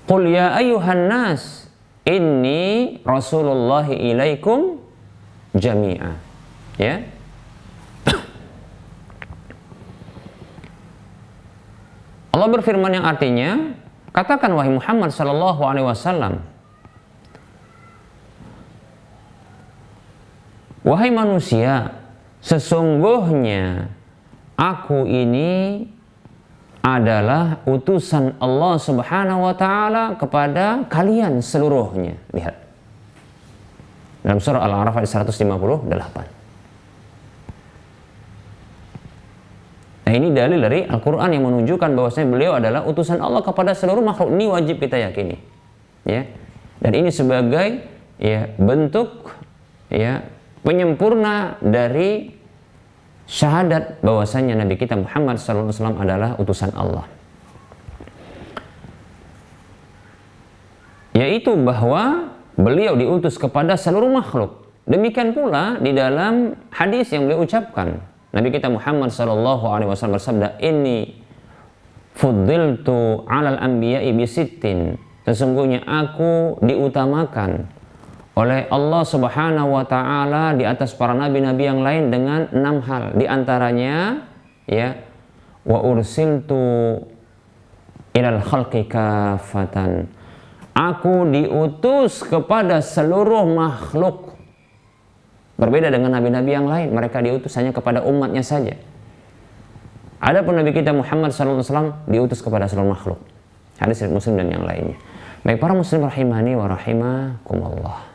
qul ya ayyuhan nas inni rasulullahi ilaikum jami'a, ya. Allah berfirman yang artinya, katakan wahai Muhammad sallallahu alaihi wasallam, wahai manusia, sesungguhnya aku ini adalah utusan Allah Subhanahu wa taala kepada kalian seluruhnya. Lihat, dalam surah Al-A'raf ayat 158. Nah, ini dalil dari Al-Quran yang menunjukkan bahwasanya beliau adalah utusan Allah kepada seluruh makhluk. Ini wajib kita yakini, ya. Dan ini sebagai, ya, bentuk, ya, penyempurna dari syahadat bahwasanya Nabi kita Muhammad SAW adalah utusan Allah, yaitu bahwa beliau diutus kepada seluruh makhluk. Demikian pula di dalam hadis yang beliau ucapkan, Nabi kita Muhammad SAW bersabda, inni fuddiltu alal anbiya'i bisittin, sesungguhnya aku diutamakan oleh Allah Subhanahu wa taala di atas para nabi-nabi yang lain dengan 6 hal. Di antaranya, ya, wa ursiltu ilal khalqi kafatan, Aku diutus kepada seluruh makhluk. Berbeda dengan nabi-nabi yang lain, mereka diutus hanya kepada umatnya saja. Adapun Nabi kita Muhammad SAW diutus kepada seluruh makhluk. Hadis riwayat Muslim dan yang lainnya. Baik para muslim rahimani wa rahimakumullah.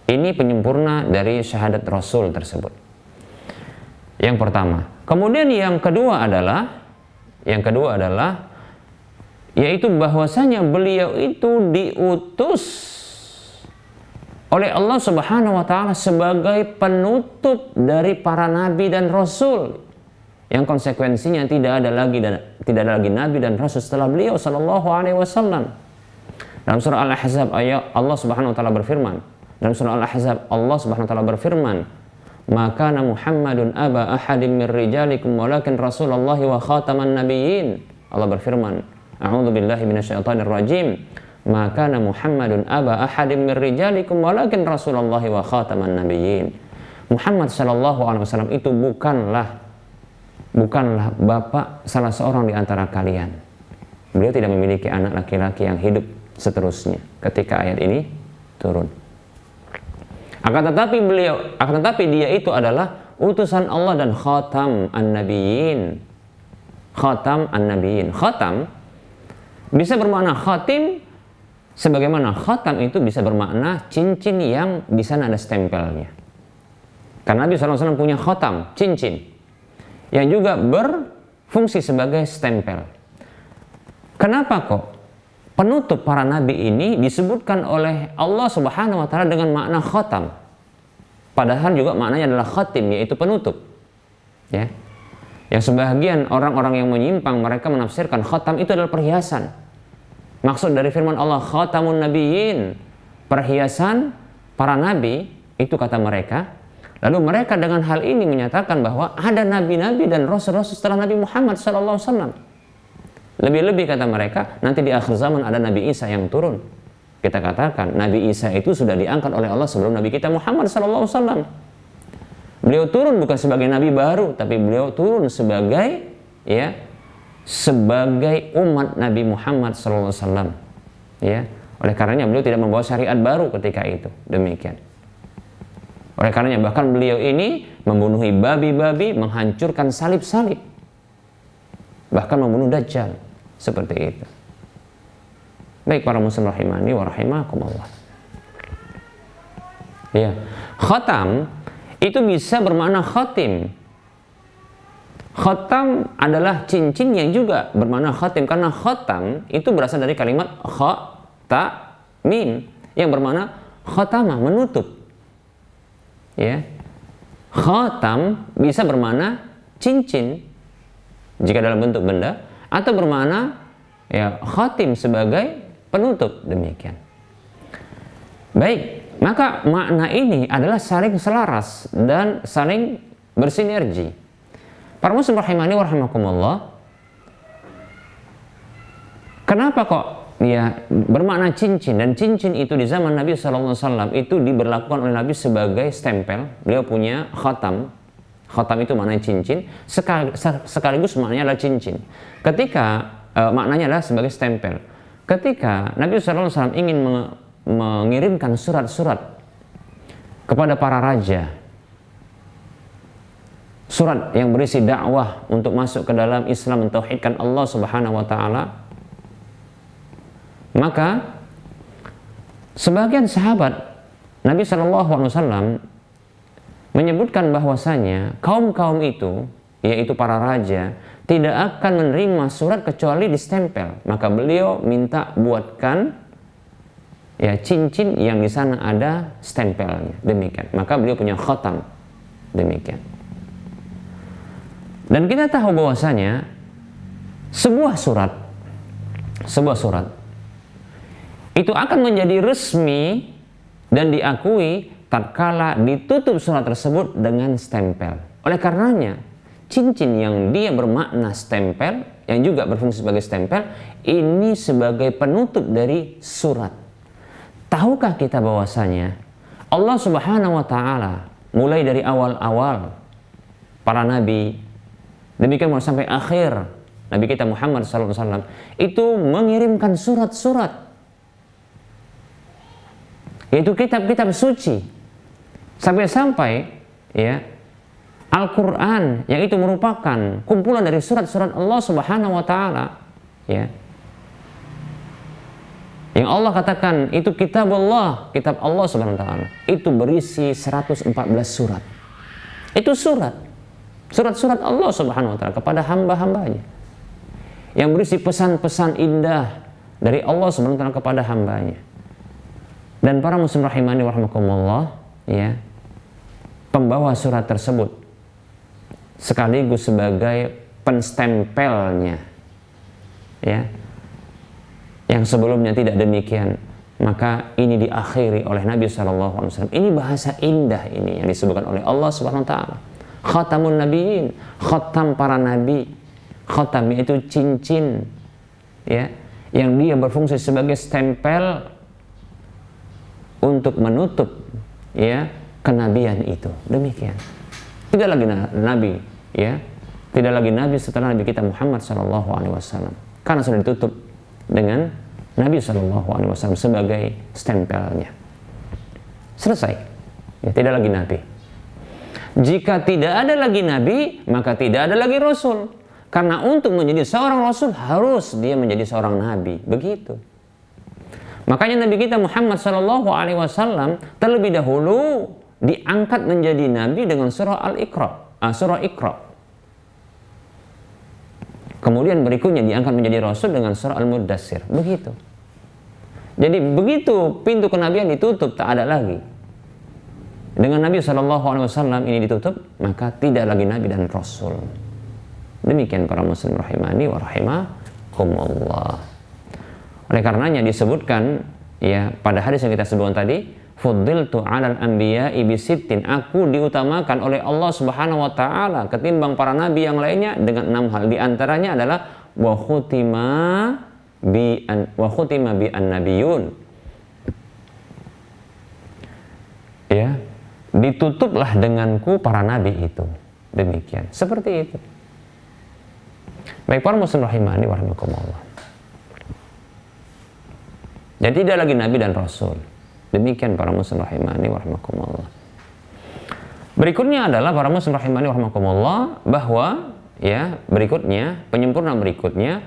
Ini penyempurna dari syahadat Rasul tersebut. Yang pertama. Kemudian yang kedua adalah yaitu bahwasanya beliau itu diutus oleh Allah Subhanahu wa taala sebagai penutup dari para nabi dan rasul, yang konsekuensinya tidak ada lagi nabi dan rasul setelah beliau sallallahu alaihi wasallam. Dalam surah Al-Ahzab ayat Allah Subhanahu wa taala berfirman, "Maka Muhammadun aba ahadin min rijalikum walakin Rasulullah wa khataman nabiyyin." Allah berfirman, "A'udzu billahi minasyaitonir rajim. Maka Muhammadun aba ahadin min rijalikum walakin Rasulullah wa khataman nabiyyin." Muhammad sallallahu alaihi wasallam itu bukanlah bapak salah seorang di antara kalian. Beliau tidak memiliki anak laki-laki yang hidup seterusnya ketika ayat ini turun. Akan tetapi dia itu adalah utusan Allah dan khatam an-nabiyyin. Khatam an-nabiyyin. Khatam bisa bermakna khatim, sebagaimana khatam itu bisa bermakna cincin yang di sana ada stempelnya. Karena Nabi SAW punya khatam, cincin, yang juga berfungsi sebagai stempel. Kenapa kok penutup para nabi ini disebutkan oleh Allah Subhanahu wa taala dengan makna khatam? Padahal juga maknanya adalah khatim, yaitu penutup. Ya. Yang sebagian orang-orang yang menyimpang, mereka menafsirkan khatam itu adalah perhiasan. Maksud dari firman Allah khatamun nabiyyin, perhiasan para nabi, itu kata mereka. Lalu mereka dengan hal ini menyatakan bahwa ada nabi-nabi dan rasul-rasul setelah Nabi Muhammad SAW. Lebih-lebih kata mereka, nanti di akhir zaman ada Nabi Isa yang turun. Kita katakan Nabi Isa itu sudah diangkat oleh Allah sebelum Nabi kita Muhammad SAW. Beliau turun bukan sebagai nabi baru, tapi beliau turun sebagai umat Nabi Muhammad SAW. Ya, oleh karenanya beliau tidak membawa syariat baru ketika itu. Demikian. Oleh karenanya bahkan beliau ini membunuhi babi-babi, menghancurkan salib-salib, bahkan membunuh Dajjal, seperti itu. Baik para muslim rahimani wa rahimakumullah. Ya, khatam itu bisa bermakna khatim. Khatam adalah cincin yang juga bermakna khatim, karena khatam itu berasal dari kalimat khatamin yang bermakna khatamah, menutup. Ya, khatam bisa bermakna cincin jika dalam bentuk benda, atau bermakna khatim sebagai penutup, demikian. Baik, maka makna ini adalah saling selaras dan saling bersinergi. Para muslim rahimani wa rahimakumullah, kenapa kok bermakna cincin, dan cincin itu di zaman Nabi SAW itu diberlakukan oleh Nabi sebagai stempel. Beliau punya khatam. Khatam itu maknanya cincin, sekaligus maknanya adalah cincin. Ketika maknanya adalah sebagai stempel. Ketika Nabi SAW ingin mengirimkan surat-surat kepada para raja, surat yang berisi dakwah untuk masuk ke dalam Islam, mentauhidkan Allah Subhanahu wa taala, maka sebagian sahabat Nabi SAW menyebutkan bahwasanya kaum-kaum itu, yaitu para raja, tidak akan menerima surat kecuali distempel. Maka beliau minta buatkan cincin yang di sana ada stempelnya. Demikian. Maka beliau punya khatam. Demikian. Dan kita tahu bahwasanya sebuah surat itu akan menjadi resmi dan diakui tatkala ditutup surat tersebut dengan stempel. Oleh karenanya, cincin yang dia bermakna stempel, yang juga berfungsi sebagai stempel, ini sebagai penutup dari surat. Tahukah kita bahwasanya Allah Subhanahu wa taala mulai dari awal-awal para nabi, demikian sampai akhir Nabi kita Muhammad SAW itu mengirimkan surat-surat, yaitu kitab-kitab suci, sampai-sampai ya Al-Quran yang itu merupakan kumpulan dari surat-surat Allah Subhanahu wa Ta'ala, ya, yang Allah katakan itu kitab Allah, kitab Allah Subhanahu wa Ta'ala, itu berisi 114 surat. Itu surat-surat Allah Subhanahu wa Ta'ala kepada hamba-hambanya, yang berisi pesan-pesan indah dari Allah Subhanahu wa Ta'ala kepada hambanya. Dan para muslim rahimani wa rahimakumullah, ya, pembawa surat tersebut sekaligus sebagai penstempelnya, ya, yang sebelumnya tidak demikian, maka ini diakhiri oleh Nabi SAW. Ini bahasa indah ini yang disebutkan oleh Allah Subhanahu wa Ta'ala, khatamun nabiyyin, khatam para nabi. Khatam itu cincin, ya, yang dia berfungsi sebagai stempel untuk menutup, ya, kenabian itu. Demikian. Tidak lagi nabi, ya, tidak lagi nabi setelah Nabi kita Muhammad SAW, karena sudah ditutup dengan Nabi SAW sebagai stempelnya. Selesai, ya, tidak lagi nabi. Jika tidak ada lagi nabi, maka tidak ada lagi rasul. Karena untuk menjadi seorang rasul harus dia menjadi seorang nabi, begitu. Makanya Nabi kita Muhammad SAW terlebih dahulu diangkat menjadi nabi dengan surah surah Iqra. Kemudian berikutnya diangkat menjadi rasul dengan surah Al-Muddatsir, begitu. Jadi begitu pintu kenabian ditutup, tak ada lagi. Dengan Nabi SAW ini ditutup, maka tidak lagi nabi dan rasul. Demikian para muslim rahimani wa rahimakumullah. Oleh karenanya disebutkan, ya, pada hadis yang kita sebutkan tadi, fuddiltu 'alal anbiya'i bisittin, aku diutamakan oleh Allah Subhanahu wa Ta'ala ketimbang para nabi yang lainnya dengan 6 hal. Di antaranya adalah wa khutima bi an-nabiyyun, ya, ditutuplah denganku para nabi itu. Demikian, seperti itu. Baik para muslim rahimani wa rahimakumullah. Jadi tidak lagi nabi dan rasul. Demikian para muslim rahimani wa rahimakumullah. Berikutnya adalah para muslim rahimani wa rahimakumullah, bahwa, ya, berikutnya, penyempurna berikutnya,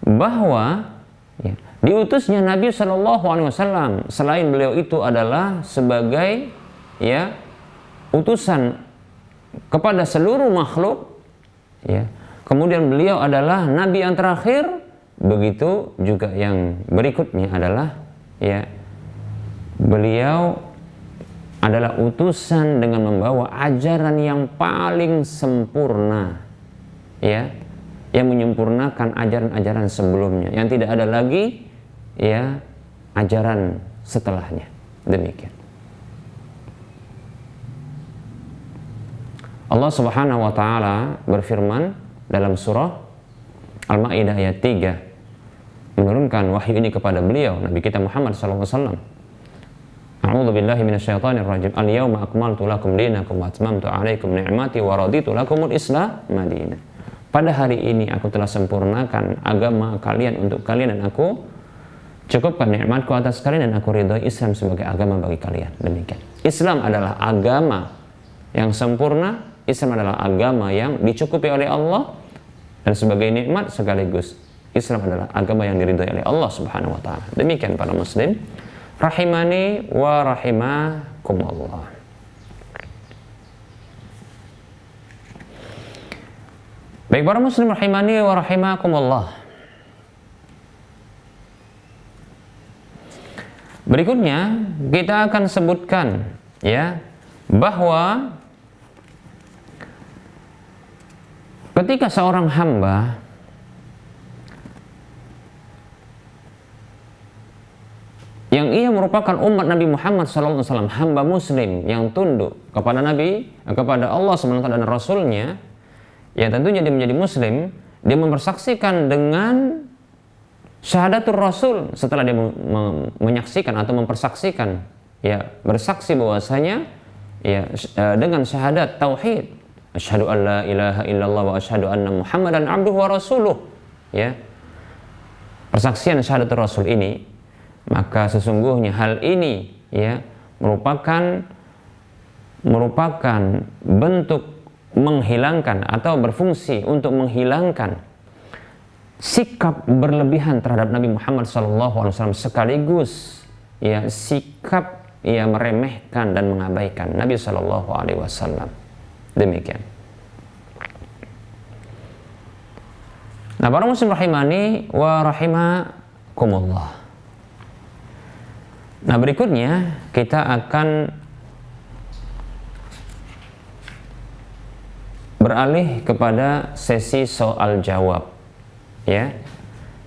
bahwa, ya, diutusnya Nabi SAW, selain beliau itu adalah sebagai, ya, utusan kepada seluruh makhluk, ya, kemudian beliau adalah nabi yang terakhir, begitu juga yang berikutnya adalah, ya, beliau adalah utusan dengan membawa ajaran yang paling sempurna, ya, yang menyempurnakan ajaran-ajaran sebelumnya, yang tidak ada lagi, ya, ajaran setelahnya. Demikian. Allah Subhanahu wa Ta'ala berfirman dalam surah Al-Ma'idah ayat 3, menurunkan wahyu ini kepada beliau Nabi kita Muhammad SAW. A'udzu billahi minasyaitonir rajim. Al-yauma akmaltu lakum dinakum wa atmamtu 'alaikum ni'mati wa raditu lakumul Islam madina. Pada hari ini aku telah sempurnakan agama kalian untuk kalian, dan aku cukupkan nikmatku atas kalian, dan aku ridhoi Islam sebagai agama bagi kalian. Demikian. Islam adalah agama yang sempurna. Islam adalah agama yang dicukupi oleh Allah dan sebagai nikmat, sekaligus Islam adalah agama yang diridhai oleh Allah Subhanahu wa Ta'ala. Demikian para muslim rahimani wa rahimakumullah. Baik para muslim rahimani wa rahimakumullah. Berikutnya kita akan sebutkan, ya, bahwa ketika seorang hamba yang ia merupakan umat Nabi Muhammad SAW, hamba muslim yang tunduk kepada Nabi, kepada Allah SWT dan Rasulnya, ya tentunya dia menjadi muslim, dia mempersaksikan dengan syahadatul Rasul setelah dia menyaksikan atau mempersaksikan, ya, bersaksi bahwasanya, ya, dengan syahadat tauhid asyhadu an la ilaha illallah wa asyhadu anna Muhammadan abduhu wa rasuluh, ya. Persaksian syahadatul rasul ini, maka sesungguhnya hal ini, ya, merupakan bentuk menghilangkan atau berfungsi untuk menghilangkan sikap berlebihan terhadap Nabi Muhammad SAW, sekaligus, ya, sikap, ya, meremehkan dan mengabaikan Nabi SAW. Demikian. Nah, para muslim rahimani wa rahimakumullah. Nah, berikutnya kita akan beralih kepada sesi soal jawab, ya.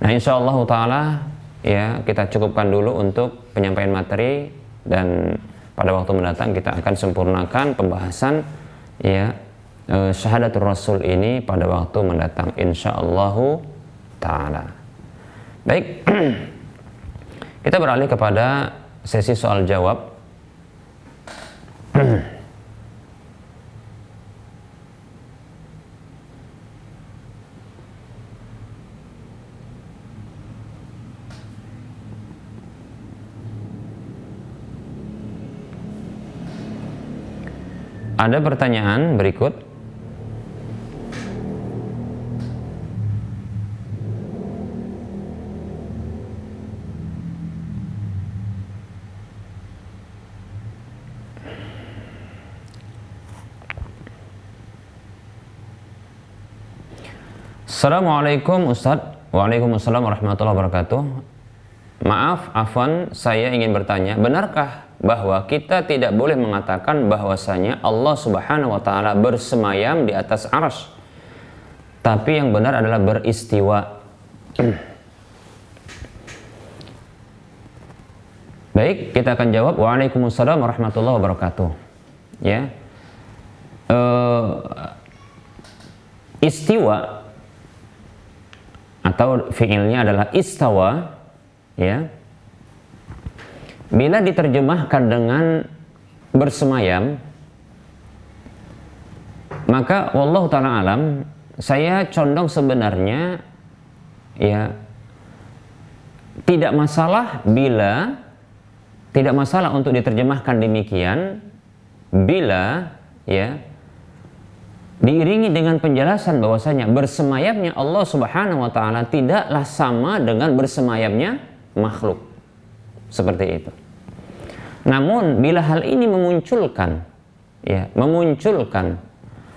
Nah, insyaallah taala, ya, kita cukupkan dulu untuk penyampaian materi, dan pada waktu mendatang kita akan sempurnakan pembahasan, ya, syahadatul rasul ini pada waktu mendatang insyaallah taala. Baik. Kita beralih kepada sesi soal jawab. Ada pertanyaan berikut. Assalamualaikum Ustadz. Waalaikumsalam warahmatullahi wabarakatuh. Maaf, afwan, saya ingin bertanya, benarkah bahwa kita tidak boleh mengatakan bahwasanya Allah Subhanahu wa taala bersemayam di atas arsy, tapi yang benar adalah beristiwa? Baik, kita akan jawab. Waalaikumsalam warahmatullahi wabarakatuh. Ya, istiwa atau fiilnya adalah istawa, ya. Bila diterjemahkan dengan bersemayam, maka wallahu ta'ala alam, saya condong sebenarnya, ya, tidak masalah untuk diterjemahkan demikian bila, ya, diiringi dengan penjelasan bahwasanya bersemayamnya Allah Subhanahu wa taala tidaklah sama dengan bersemayamnya makhluk. Seperti itu. Namun bila hal ini memunculkan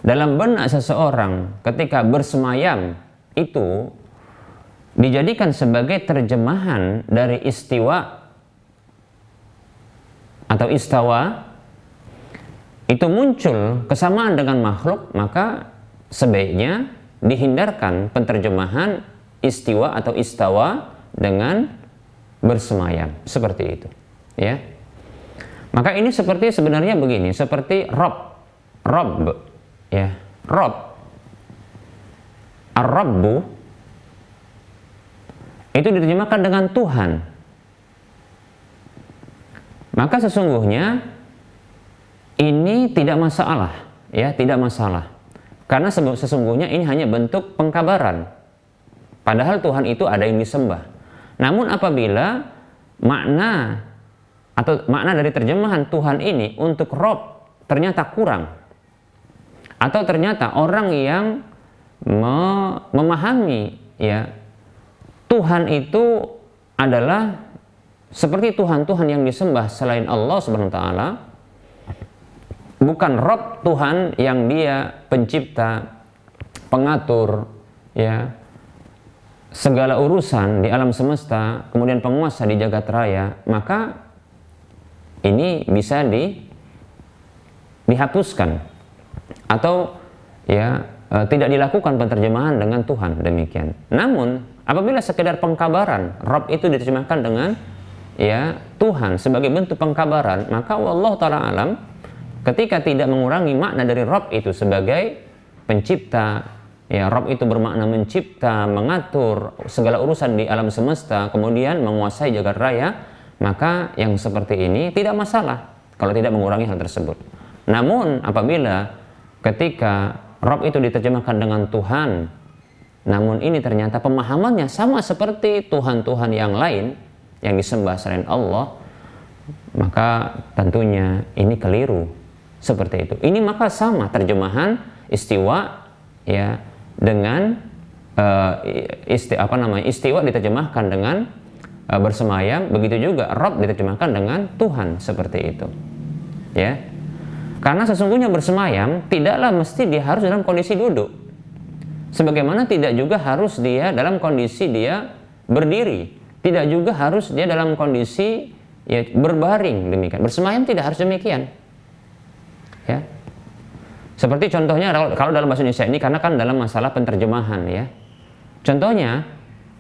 dalam benak seseorang ketika bersemayam itu dijadikan sebagai terjemahan dari istiwa atau istawa, itu muncul kesamaan dengan makhluk, maka sebaiknya dihindarkan penterjemahan istiwa atau istawa dengan bersemayam, seperti itu, ya. Maka ini seperti sebenarnya begini, seperti Rob, ya, Rob, Ar-Rabbu itu diterjemahkan dengan Tuhan. Maka sesungguhnya ini tidak masalah, ya, tidak masalah, karena sesungguhnya ini hanya bentuk pengkabaran. Padahal Tuhan itu ada yang disembah. Namun apabila makna dari terjemahan Tuhan ini untuk Rob ternyata kurang, atau ternyata orang yang memahami, ya, Tuhan itu adalah seperti Tuhan-Tuhan yang disembah selain Allah Subhanahu wa taala, bukan Rob Tuhan yang dia pencipta, pengatur, ya, segala urusan di alam semesta, kemudian penguasa di jagat raya, maka ini bisa dihapuskan atau, ya, tidak dilakukan penterjemahan dengan Tuhan, demikian. Namun apabila sekedar pengkabaran, Rob itu diterjemahkan dengan, ya, Tuhan sebagai bentuk pengkabaran, maka wallahu ta'ala alam, ketika tidak mengurangi makna dari Rob itu sebagai pencipta, ya, Rob itu bermakna mencipta, mengatur segala urusan di alam semesta, kemudian menguasai jagat raya, maka yang seperti ini tidak masalah kalau tidak mengurangi hal tersebut. Namun apabila ketika Rabb itu diterjemahkan dengan Tuhan, namun ini ternyata pemahamannya sama seperti Tuhan-Tuhan yang lain yang disembah selain Allah, maka tentunya ini keliru seperti itu. Ini maka sama terjemahan istiwa ya dengan istiwa diterjemahkan dengan bersemayam, begitu juga Rabb diterjemahkan dengan Tuhan, seperti itu. Ya. Karena sesungguhnya bersemayam tidaklah mesti dia harus dalam kondisi duduk. Sebagaimana tidak juga harus dia dalam kondisi dia berdiri. Tidak juga harus dia dalam kondisi ya berbaring, demikian. Bersemayam tidak harus demikian. Ya. Seperti contohnya kalau dalam bahasa Indonesia ini, karena kan dalam masalah penerjemahan ya. Contohnya,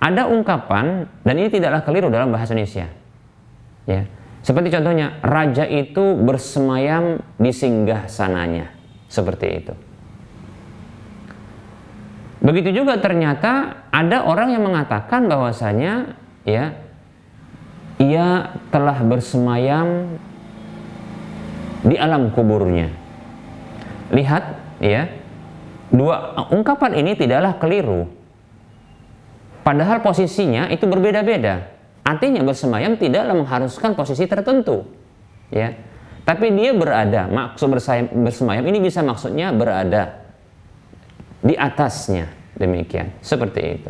ada ungkapan, dan ini tidaklah keliru dalam bahasa Indonesia. Ya. Seperti contohnya, raja itu bersemayam di singgah sananya. Seperti itu. Begitu juga ternyata ada orang yang mengatakan bahwasanya ya, ia telah bersemayam di alam kuburnya. Lihat ya, dua ungkapan ini tidaklah keliru. Padahal posisinya itu berbeda-beda. Artinya bersemayam tidaklah mengharuskan posisi tertentu, ya. Tapi dia berada, maksud bersemayam ini bisa maksudnya berada di atasnya, demikian, seperti itu.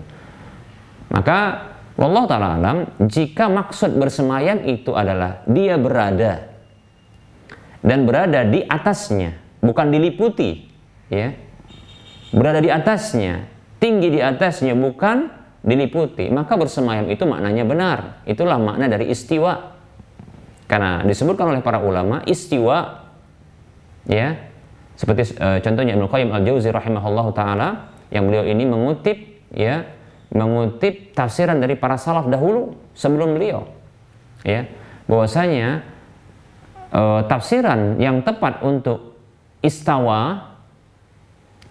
Maka wallahu ta'ala alam, jika maksud bersemayam itu adalah dia berada dan berada di atasnya, bukan diliputi, ya. Berada di atasnya, tinggi di atasnya, bukan diliputi, maka bersemayam itu maknanya benar. Itulah makna dari istiwa. Karena disebutkan oleh para ulama istiwa ya, seperti contohnya Ibnu Qayyim Al-Jauzi rahimahullahu taala, yang beliau ini mengutip tafsiran dari para salaf dahulu sebelum beliau, ya, bahwasanya tafsiran yang tepat untuk istawa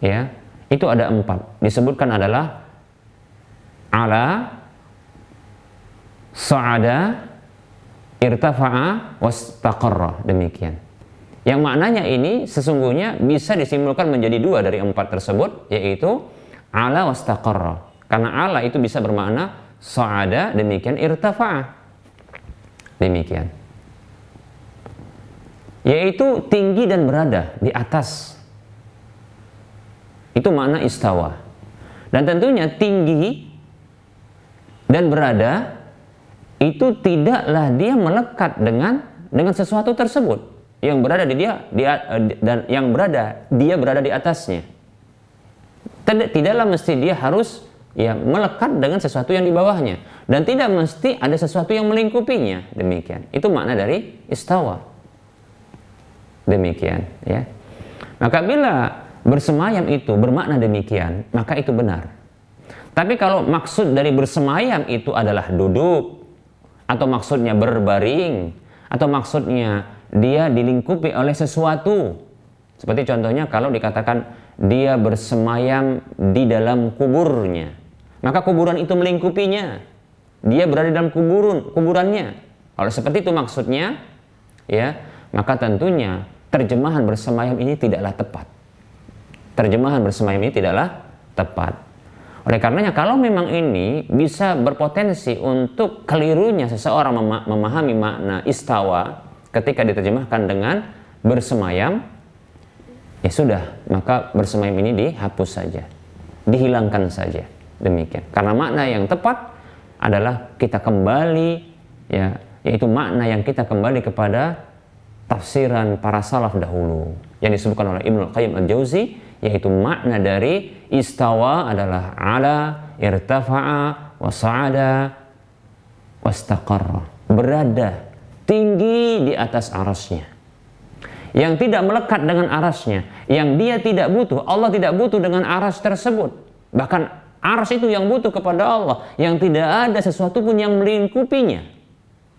ya, itu ada 4. Disebutkan adalah ala, sa'ada, irtafa'a, wastaqarra, demikian. Yang maknanya ini sesungguhnya bisa disimpulkan menjadi 2 dari 4 tersebut, yaitu ala wastaqarra. Karena ala itu bisa bermakna sa'ada, demikian irtafa'a, demikian. Yaitu tinggi dan berada di atas. Itu makna istawa. Dan tentunya tinggi dan berada itu tidaklah dia melekat dengan sesuatu tersebut yang berada di dia, dan yang dia berada di atasnya. Tidaklah mesti dia harus ya melekat dengan sesuatu yang di bawahnya, dan tidak mesti ada sesuatu yang melingkupinya, demikian. Itu makna dari istawa, demikian ya. Maka bila bersemayam itu bermakna demikian, maka itu benar. Tapi kalau maksud dari bersemayam itu adalah duduk, atau maksudnya berbaring, atau maksudnya dia dilingkupi oleh sesuatu, seperti contohnya kalau dikatakan dia bersemayam di dalam kuburnya, maka kuburan itu melingkupinya, dia berada dalam kuburannya. Kalau seperti itu maksudnya, ya, maka tentunya terjemahan bersemayam ini tidaklah tepat. Terjemahan bersemayam ini tidaklah tepat. Oleh karenanya kalau memang ini bisa berpotensi untuk kelirunya seseorang memahami makna istawa ketika diterjemahkan dengan bersemayam, ya sudah, maka bersemayam ini dihapus saja, dihilangkan saja, demikian. Karena makna yang tepat adalah kita kembali, ya, yaitu makna yang kita kembali kepada tafsiran para salaf dahulu yang disebutkan oleh Ibnu Qayyim Al-Jauzi, yaitu makna dari istawa adalah ala, irtafa'a, wasa'ada, wastaqarra, berada tinggi di atas arasnya, yang tidak melekat dengan arasnya, yang dia tidak butuh, Allah tidak butuh dengan aras tersebut, bahkan aras itu yang butuh kepada Allah, yang tidak ada sesuatu pun yang melingkupinya,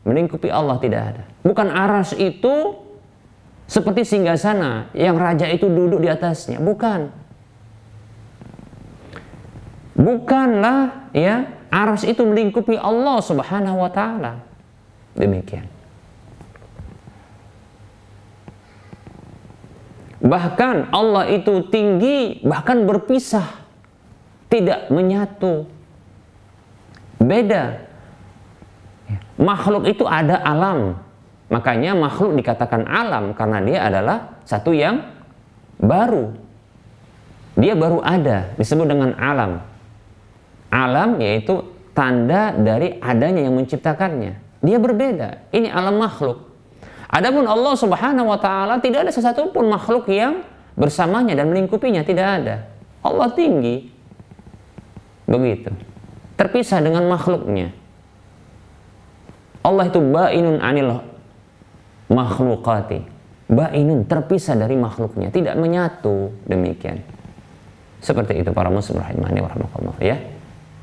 melingkupi Allah tidak ada. Bukan aras itu seperti singgasana yang raja itu duduk di atasnya, bukan. Bukanlah ya aras itu melingkupi Allah Subhanahu wa taala. Demikian. Bahkan Allah itu tinggi, bahkan berpisah, tidak menyatu. Beda. Makhluk itu ada alam. Makanya makhluk dikatakan alam karena dia adalah satu yang baru. Dia baru ada, disebut dengan alam. Alam yaitu tanda dari adanya yang menciptakannya. Dia berbeda. Ini alam makhluk. Adapun Allah Subhanahu wa taala tidak ada sesuatu pun makhluk yang bersamanya dan melingkupinya, tidak ada. Allah tinggi. Begitu. Terpisah dengan makhluknya. Allah itu ba'inun anil makhlukati. Ba'inun, terpisah dari makhluknya, tidak menyatu, demikian. Seperti itu para muslim rahimani wa rahimakumullah, ya.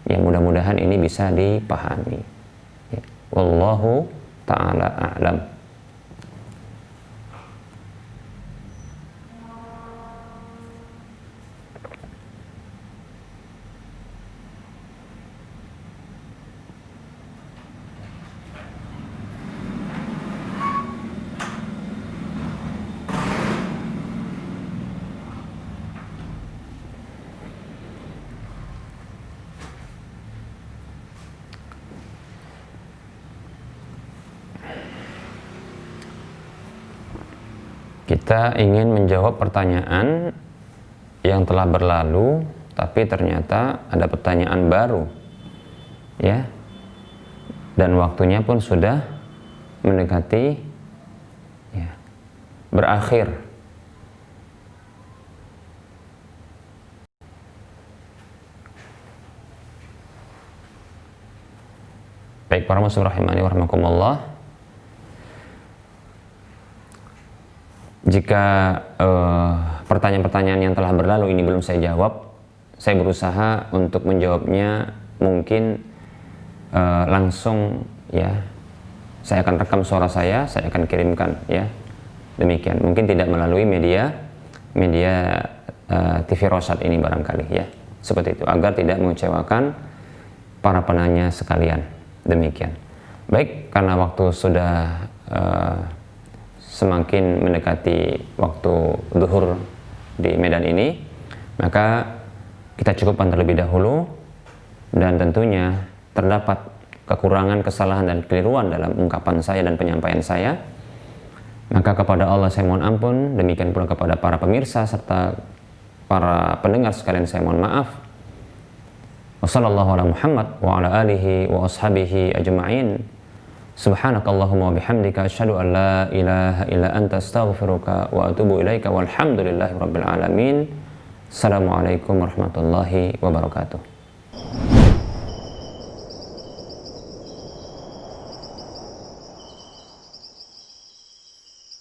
Ya, mudah-mudahan ini bisa dipahami. Ya. Wallahu ta'ala a'lam. Kita ingin menjawab pertanyaan yang telah berlalu, tapi ternyata ada pertanyaan baru, ya. Dan waktunya pun sudah mendekati, ya, berakhir. Baik para muslim rahimani wa rahimakumullah. Jika pertanyaan-pertanyaan yang telah berlalu ini belum saya jawab, saya berusaha untuk menjawabnya mungkin langsung, ya. Saya akan rekam suara saya akan kirimkan, ya. Demikian. Mungkin tidak melalui media TV Rosyad ini barangkali, ya. Seperti itu, agar tidak mengecewakan para penanya sekalian. Demikian. Baik, karena waktu sudah semakin mendekati waktu zuhur di Medan ini, maka kita cukupkan terlebih dahulu. Dan tentunya terdapat kekurangan, kesalahan dan kekeliruan dalam ungkapan saya dan penyampaian saya, maka kepada Allah saya mohon ampun. Demikian pula kepada para pemirsa serta para pendengar sekalian saya mohon maaf. Wassallallahu ala Muhammad wa ala alihi wa ashabihi ajma'in. Subhanakallahumma wa bihamdika asyhadu an la ilaha illa anta astaghfiruka wa atubu ilaika walhamdulillahi rabbil alamin. Assalamualaikum warahmatullahi wabarakatuh.